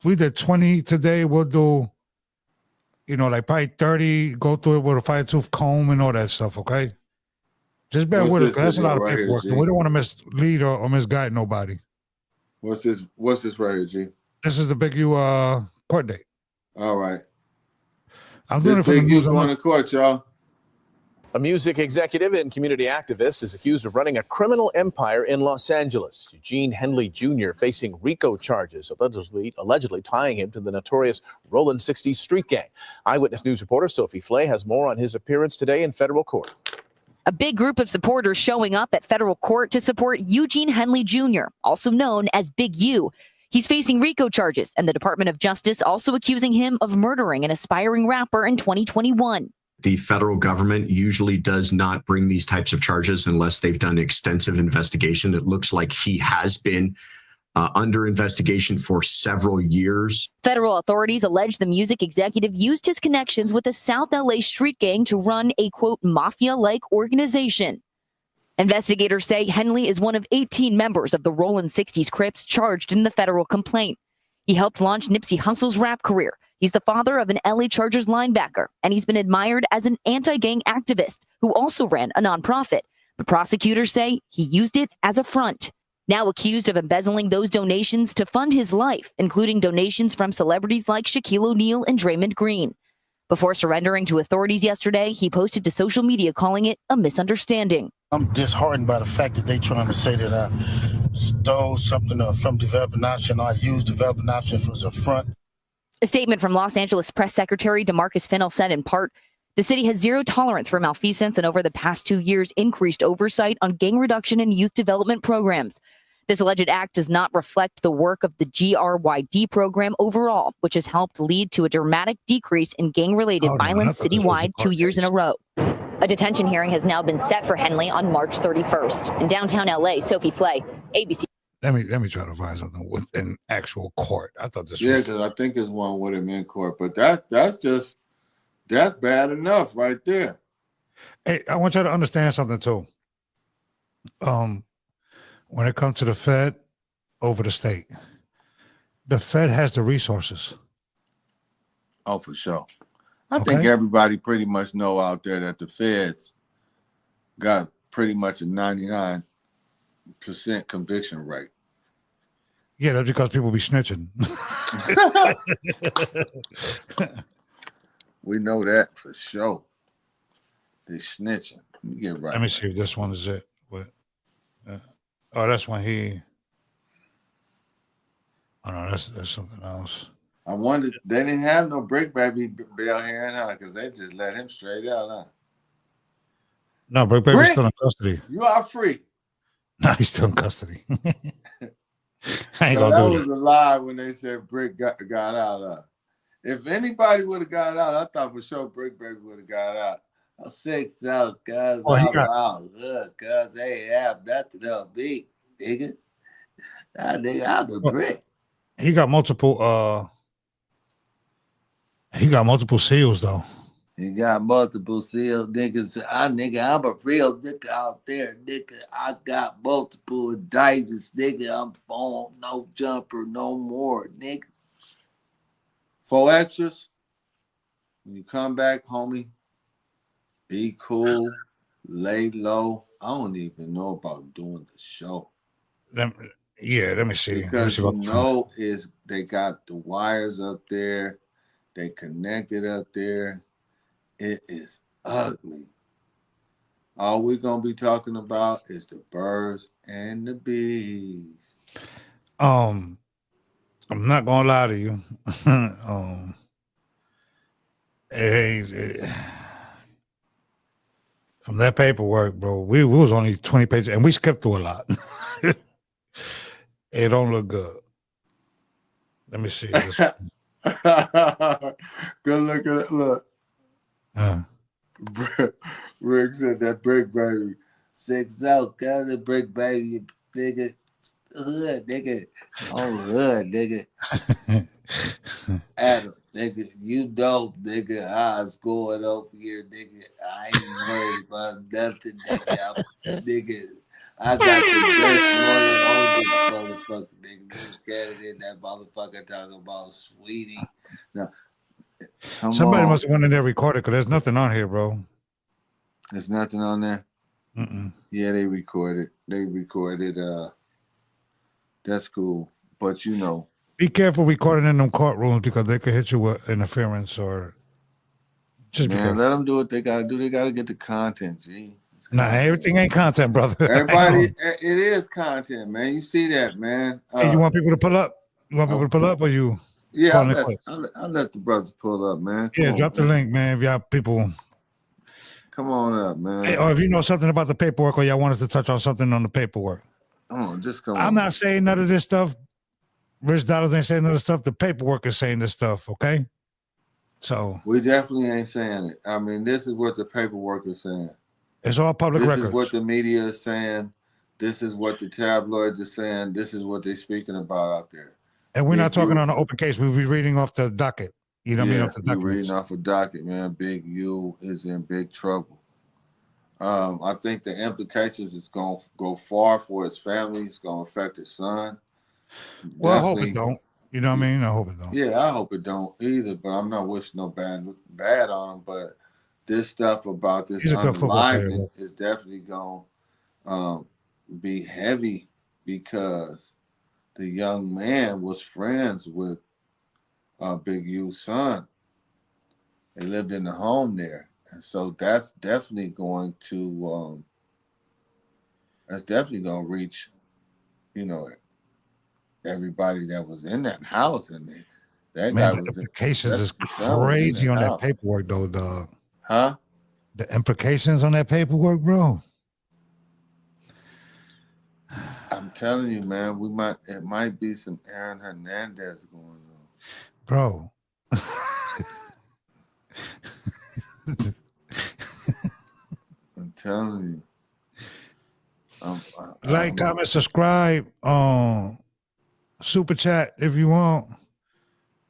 we did 20 today. We'll do, like probably 30, go through it with a fine-tooth comb and all that stuff, okay? Just bear with us, because that's a lot of paperwork. And we don't want to mislead or misguide nobody. What's this right here, G? This is the Big U court date. All right. I'm doing it for the Big news. U going to court, y'all. A music executive and community activist is accused of running a criminal empire in Los Angeles. Eugene Henley Jr. facing RICO charges, allegedly tying him to the notorious Rollin 60s street gang. Eyewitness News reporter Sophie Flay has more on his appearance today in federal court. A big group of supporters showing up at federal court to support Eugene Henley Jr., also known as Big U. He's facing RICO charges, and the Department of Justice also accusing him of murdering an aspiring rapper in 2021. The federal government usually does not bring these types of charges unless they've done extensive investigation. It looks like he has been under investigation for several years. Federal authorities allege the music executive used his connections with the South LA street gang to run a, quote, mafia-like organization. Investigators say Henley is one of 18 members of the Rollin 60s Crips charged in the federal complaint. He helped launch Nipsey Hussle's rap career. He's the father of an LA Chargers linebacker, and he's been admired as an anti-gang activist who also ran a nonprofit. But prosecutors say he used it as a front. Now accused of embezzling those donations to fund his life, including donations from celebrities like Shaquille O'Neal and Draymond Green. Before surrendering to authorities yesterday, he posted to social media calling it a misunderstanding. I'm disheartened by the fact that they trying to say that I stole something from Developing Option, or I used Developing Option as a front. A statement from Los Angeles Press Secretary DeMarcus Finnell said in part, the city has zero tolerance for malfeasance and over the past 2 years increased oversight on gang reduction and youth development programs. This alleged act does not reflect the work of the GRYD program overall, which has helped lead to a dramatic decrease in gang-related violence citywide 2 years in a row. A detention hearing has now been set for Henley on March 31st. In downtown LA, Sophie Flay, ABC. Let me try to find something with an actual court. I thought this was... Yeah, because I think there's one with him in court, but that's bad enough right there. Hey, I want you to understand something too. When it comes to the Fed over the state, the Fed has the resources. Oh, for sure. I think everybody pretty much know out there that the Feds got pretty much a 99% conviction rate. Yeah, that's because people be snitching. We know that for sure. They snitching. You get right. Let me see if this one is it. What? Oh, that's when he. Oh no, that's something else. I wondered they didn't have no Bricc Baby bail here, huh? Because they just let him straight out, huh? No, Bricc Baby's still in custody. You are free. No, he's still in custody. I ain't So gonna that do was a lie when they said Bricc got out. If anybody would have got out, I thought for sure Bricc Baby would have got out. I'm 6 out, cuz I'm out. Cuz they have nothing to beat, nigga. That nigga out the brick. He got multiple seals though. He got multiple seals, niggas. I'm a real nigga out there, nigga. I got multiple indictments, nigga. I'm on no jumper no more, nigga. 4 extras. When you come back, homie, be cool, lay low. I don't even know about doing the show. Let me see. Because you know they got the wires up there. They connected up there. It is ugly. All we're going to be talking about is the birds and the bees. I'm not going to lie to you. From that paperwork, bro, we was only 20 pages, and we skipped through a lot. It don't look good. Let me see. Good look at it. Look. Rick said that Bricc Baby. 6 out, cuz the Bricc Baby, nigga. Hood, nigga. Oh, hood, nigga. Adam, nigga, you dope, nigga. How's going over here, nigga? I ain't worried about nothing, nigga. Nigga, I got the best lawyer on this motherfucker, nigga. Luce Cannon in that motherfucker talking about Sweetie. Now, somebody must have went in there and recorded because there's nothing on here, bro. There's nothing on there? Mm-mm. Yeah, they recorded. That's cool. But you know. Be careful recording in them courtrooms because they could hit you with interference or just man, let them do what they gotta do. They gotta get the content, G. Nah, everything ain't content, brother. Everybody, it is content, man. You see that, man. Hey, you want people to pull up? You want people to pull up or you? Yeah, I'll let the brothers pull up, man. Come on, drop the link, man. If y'all people. Come on up, man. Hey, or if you know something about the paperwork or y'all want us to touch on something on the paperwork. Just come I'm not saying none of this stuff. Rich Dollars ain't saying none of this stuff. The paperwork is saying this stuff, okay? So we definitely ain't saying it. I mean, this is what the paperwork is saying. It's all public records. This is what the media is saying. This is what the tabloids are saying. This is what they're speaking about out there. And we're not talking on an open case. We'll be reading off the docket. You know what I mean? Off the we're reading off a docket, man. Big U is in big trouble. I think the implications is going to go far for his family. It's going to affect his son. Well, I hope it don't. You know what I mean? I hope it don't. Yeah, I hope it don't either, but I'm not wishing no bad on him. But this stuff about this He's a good football player, unaliving is definitely going to be heavy because the young man was friends with Big U's son. They lived in the home there. And so that's definitely going to reach, you know, everybody that was in that house. And that Man, guy the was implications is the son was in crazy on that house. paperwork, though, dog. Huh? The implications on that paperwork, bro. I'm telling you, man, it might be some Aaron Hernandez going on. Bro. I'm telling you. Like, comment, subscribe, super chat if you want,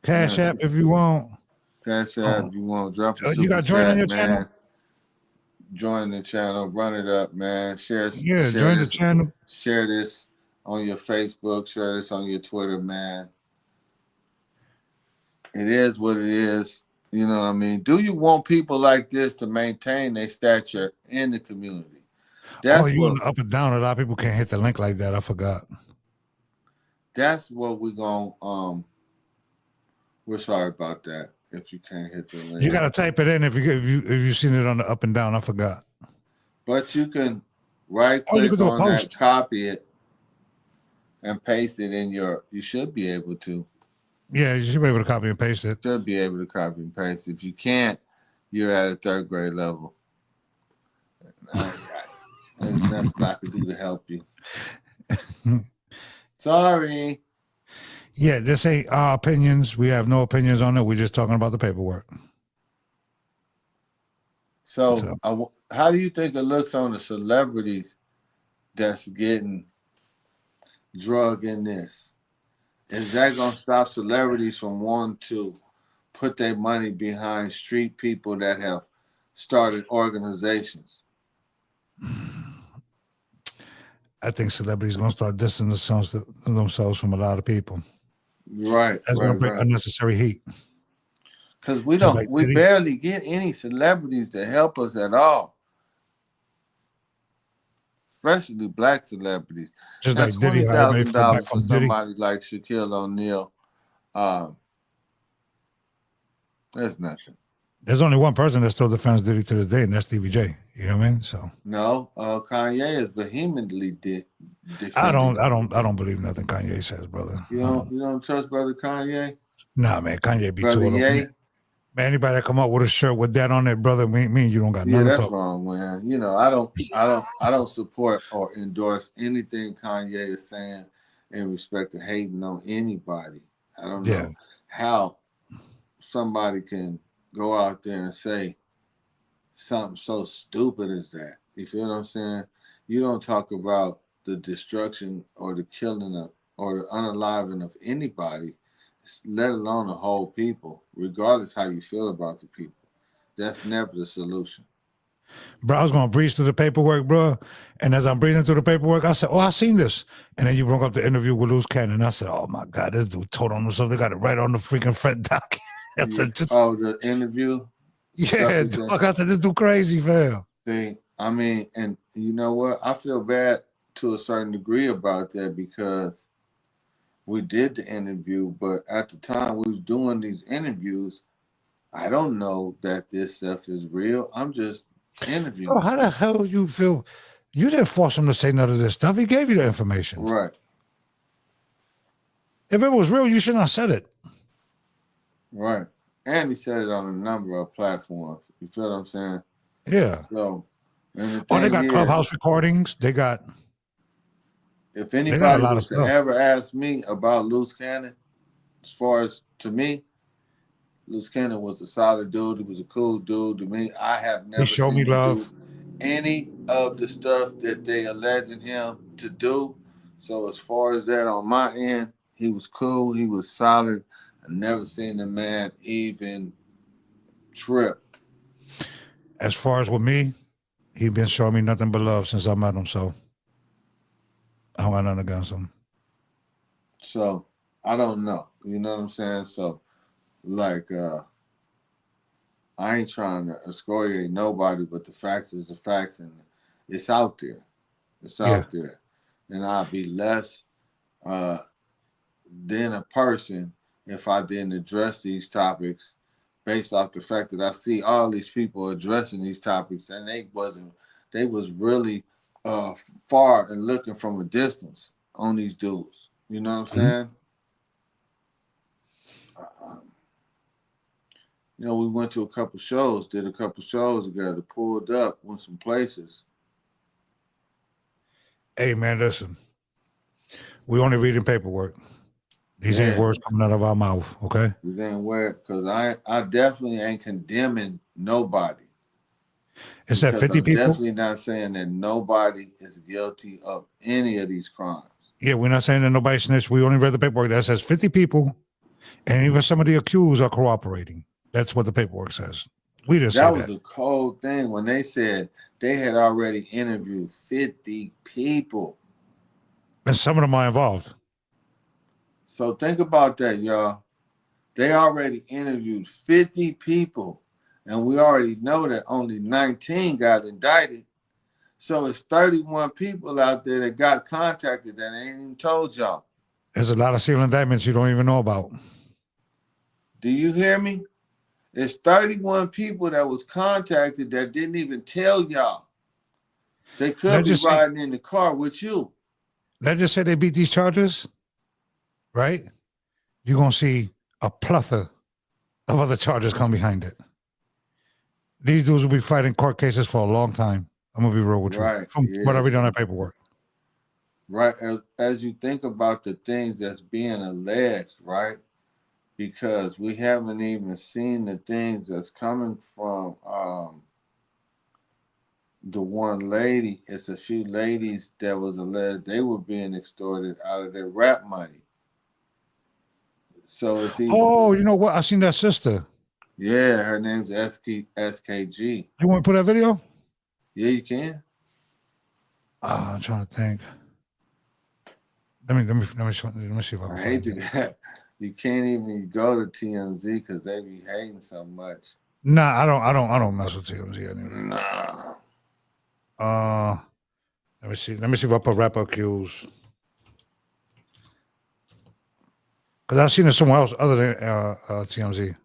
Cash App if you want. Cash App, you want to drop a super you got join on your man. channel? Join the channel, run it up, man. Share join the channel. Share this on your Facebook, share this on your Twitter, man. It is what it is. You know what I mean? Do you want people like this to maintain their stature in the community? That's you on the up and down. A lot of people can't hit the link like that. I forgot. That's what we're going we're sorry about that if you can't hit the link. You gotta type it in if you seen it on the up and down. I forgot. But you can right click on that, copy it, and paste it in you should be able to. Yeah, you should be able to copy and paste it. Should be able to copy and paste. If you can't, you're at a 3rd grade level. There's nothing I can do to help you. Sorry. Yeah, this ain't our opinions. We have no opinions on it. We're just talking about the paperwork. So how do you think it looks on the celebrities that's getting drug in this? Is that going to stop celebrities from wanting to put their money behind street people that have started organizations? I think celebrities going to start distancing themselves from a lot of people. Right. That's going to bring unnecessary heat. Because we barely get any celebrities to help us at all. Especially black celebrities. Just like Diddy, $20,000 for somebody like Shaquille O'Neal. That's nothing. There's only one person that still defends Diddy to this day, and that's Stevie J. You know what I mean? So no, Kanye is vehemently I don't believe nothing Kanye says, brother. You don't trust brother Kanye? Nah, man, Kanye be brother too Ye? Man, anybody that come up with a shirt with that on it, brother, me and you don't got nothing to talk. Yeah, that's wrong, man. You know, I don't support or endorse anything Kanye is saying in respect to hating on anybody. I don't know how somebody can go out there and say something so stupid as that. You feel what I'm saying? You don't talk about the destruction or the killing of or the unaliving of anybody, let alone a whole people, regardless how you feel about the people. That's never the solution. Bro, I was going to breeze through the paperwork, bro. And as I'm breezing through the paperwork, I said, I seen this. And then you broke up the interview with Luce Cannon. I said, oh, my God, this dude told on himself. They got it right on the freaking Fred doc. The interview? Yeah, dog, I said, this dude crazy, fam. See, I mean, and you know what? I feel bad to a certain degree about that because we did the interview, but at the time we was doing these interviews, I don't know that this stuff is real. I'm just interviewing. Bro, how the hell you feel? You didn't force him to say none of this stuff. He gave you the information. Right. If it was real, you shouldn't have said it. Right. And he said it on a number of platforms. You feel what I'm saying? Yeah. So, they got Clubhouse recordings. They got. If anybody was to ever ask me about Luce Cannon, as far as to me, Luce Cannon was a solid dude. He was a cool dude to me. I have never seen him do any of the stuff that they alleging him to do. So as far as that on my end, he was cool. He was solid. I never seen the man even trip. As far as with me, He been showing me nothing but love since I met him, so I don't got nothing against him. So I don't know. You know what I'm saying? So like I ain't trying to excoriate nobody, but the facts is the facts, and it's out there. It's out there. And I'd be less than a person if I didn't address these topics based off the fact that I see all these people addressing these topics, and they was really far and looking from a distance on these dudes. You know what I'm saying? You know, we went to a couple shows, did a couple shows together, pulled up, went some places. Hey, man, listen. We only reading paperwork. These ain't words coming out of our mouth, okay? These ain't words, because I definitely ain't condemning nobody. It said 50 I'm people? definitely not saying that nobody is guilty of any of these crimes. Yeah, we're not saying that nobody snitched. We only read the paperwork that says 50 people, and even some of the accused are cooperating. That's what the paperwork says. We didn't say that. That was a cold thing when they said they had already interviewed 50 people. And some of them are involved. So think about that, y'all. They already interviewed 50 people, and we already know that only 19 got indicted. So it's 31 people out there that got contacted that ain't even told y'all. There's a lot of sealed indictments you don't even know about. Do you hear me? There's 31 people that was contacted that didn't even tell y'all. They could be riding in the car with you. Let's just say they beat these charges, right? You're going to see a plethora of other charges come behind it. These dudes will be fighting court cases for a long time. I'm going to be real with you. From what I read on that paperwork. Right. As you think about the things that's being alleged, right? Because we haven't even seen the things that's coming from the one lady. It's a few ladies that was alleged they were being extorted out of their rap money. So it's even, oh, you know what? I seen that sister. Yeah, her name's SKG. You want to put that video? Yeah, you can. I'm trying to think. Let me see if I can hate find that. You can't even go to TMZ because they be hating so much. Nah, I don't mess with TMZ anymore. Nah. Let me see if I put rapper accused. Because I've seen it somewhere else other than TMZ.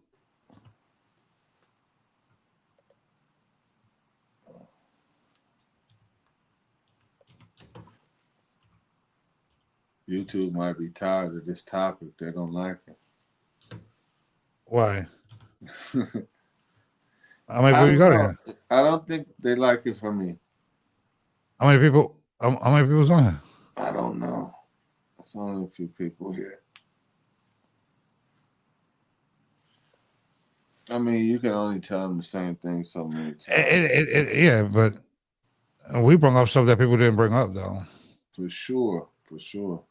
YouTube might be tired of this topic. They don't like it. Why? How many people you got here? I don't think they like it for me. How many people? How many people's on here? I don't know. It's only a few people here. I mean, you can only tell them the same thing so many times. Yeah, but we brought up stuff that people didn't bring up, though. For sure. For sure.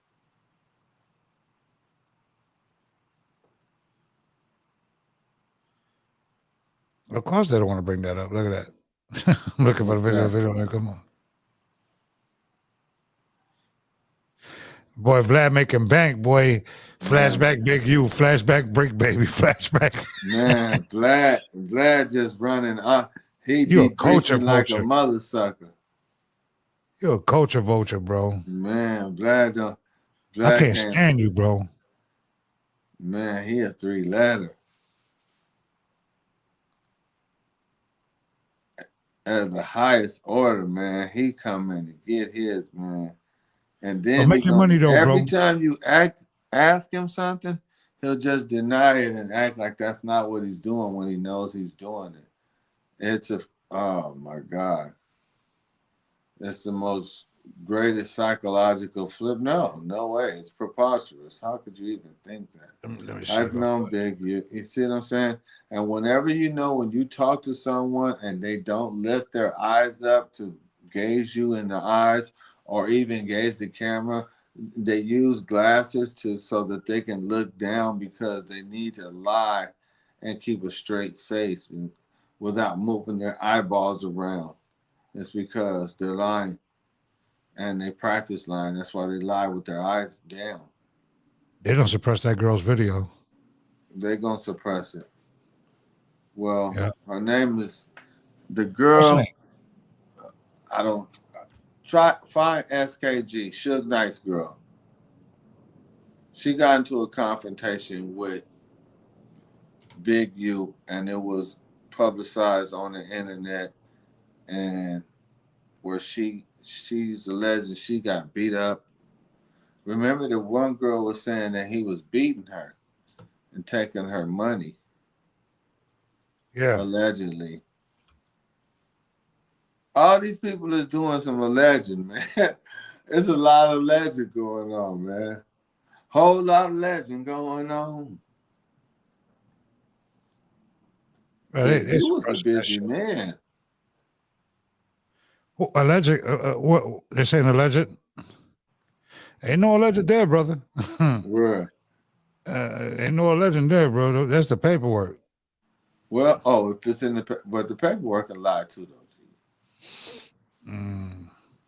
Of course they don't want to bring that up. Look at that. I'm looking for the video. Come on. Boy, Vlad making bank, boy. Flashback Big U, flashback Bricc Baby, flashback. Man, Vlad just running. He You a culture like a vulture. mother sucker. You're a culture vulture, bro. Man, Vlad I can't stand you, bro. Man, he a 3-letter. At the highest order, man. He coming to get his, man. And then make your money though, every bro. time you ask him something, he'll just deny it and act like that's not what he's doing when he knows he's doing it. Oh my God. It's the most greatest psychological flip. No way. It's preposterous. How could you even think that? I've known Big U. You see what I'm saying? And whenever when you talk to someone and they don't lift their eyes up to gaze you in the eyes or even gaze the camera, they use glasses so that they can look down because they need to lie and keep a straight face without moving their eyeballs around. It's because they're lying. And they practice lying. That's why they lie with their eyes down. They don't suppress that girl's video. They're going to suppress it. Well, Yeah. her name is the What's her girl. name? I don't find SKG, Suge Knight's girl. She got into a confrontation with Big U, and it was publicized on the internet, and where she's alleged she got beat up. Remember, the one girl was saying that he was beating her and taking her money. Yeah. Allegedly. All these people is doing some alleged, man. It's a lot of legend going on, man. Whole lot of legend going on. Right, He was a busy man. Alleged? What they're saying? Alleged? Ain't no alleged there, brother. Where? Ain't no alleged there, bro. That's the paperwork. Well, if it's in but the paperwork can lie too, though.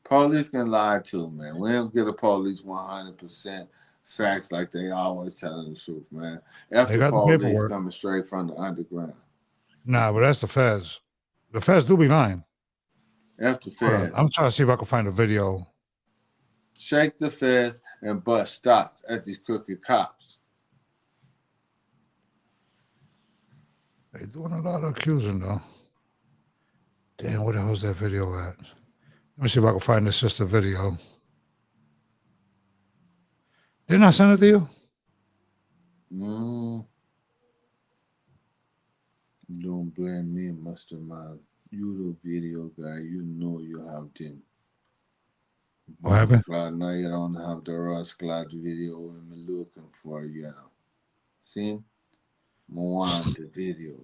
Police can lie too, man. We don't get a police 100% facts like they always telling the truth, man. They got the police paperwork. coming straight from the underground. Nah, but that's the feds. The feds do be lying. After Hold on. feds. I'm trying to see if I can find a video. Shake the feds and bust stops at these crooked cops. They doing a lot of accusing, though. Damn, where the hell's that video at? Let me see if I can find this sister video. Didn't I send it to you? Don't blame me, Mastermind. You the video guy. You know you have them. What happened? Now you don't have the Ross Cloud video I'm looking for, you know. See? I want the video.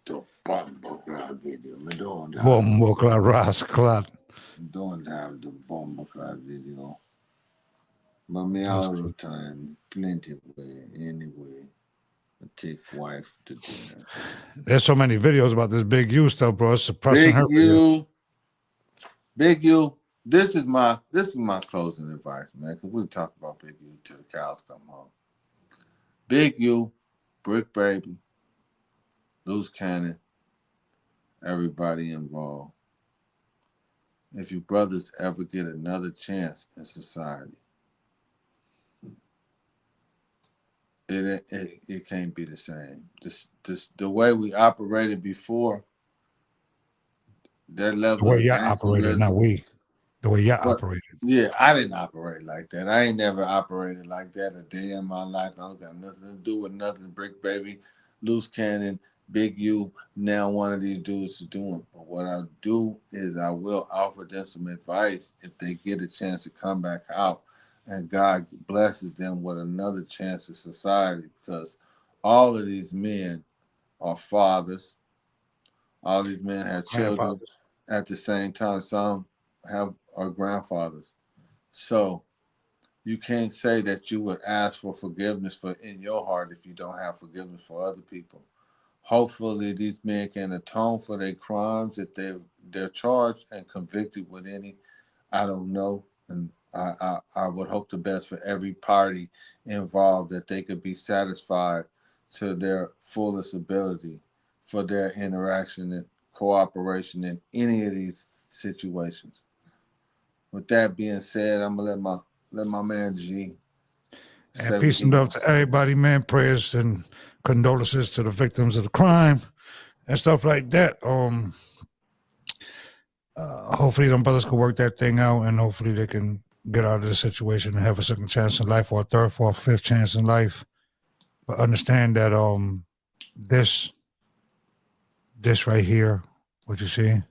The Bombo Cloud video. I don't have Bombo Cloud, Rasclad. don't have the Bombo Cloud video. But me all the time, plenty way, anyway. I take wife to dinner. There's so many videos about this Big U stuff, bro. It's suppressing her video. Big U. This is my closing advice, man, because we talk about Big U till the cows come home. Big U, Bricc Baby, Luce Cannon, everybody involved. If you brothers ever get another chance in society, it can't be the same. Just the way we operated before, that level The way of y'all operated, not we. The way y'all operated. Yeah, I didn't operate like that. I ain't never operated like that a day in my life. I don't got nothing to do with nothing. Bricc Baby, Luce Cannon, Big U. Now one of these dudes is doing. But what I do is I will offer them some advice if they get a chance to come back out, and God blesses them with another chance in society, because all of these men are fathers. All these men have children at the same time. Some are grandfathers. So you can't say that you would ask for forgiveness for in your heart if you don't have forgiveness for other people. Hopefully these men can atone for their crimes if they're charged and convicted with any. I don't know. And I would hope the best for every party involved, that they could be satisfied to their fullest ability for their interaction and cooperation in any of these situations. With that being said, I'm gonna let my man G. And peace and love to everybody, man. Prayers and condolences to the victims of the crime and stuff like that. Hopefully them brothers can work that thing out, and hopefully they can get out of the situation and have a second chance in life, or a third, fourth, fifth chance in life. But understand that this right here, what you see,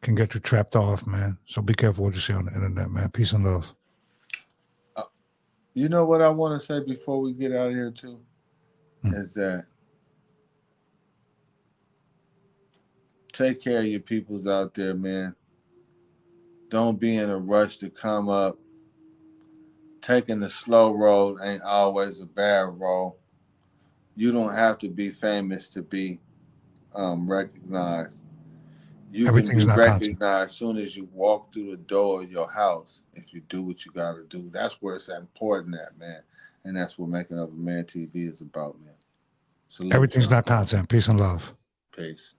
can get you trapped off, man. So be careful what you see on the internet, man. Peace and love. You know what I want to say before we get out of here too? Is that take care of your peoples out there, man. Don't be in a rush to come up. Taking the slow road ain't always a bad road. You don't have to be famous to be recognized. You Everything's can be not content. recognized as soon as you walk through the door of your house. If you do what you got to do, that's where it's important at, man. And that's what Making of a Man TV is about, man. Salute Everything's y'all. not content. Peace and love. Peace.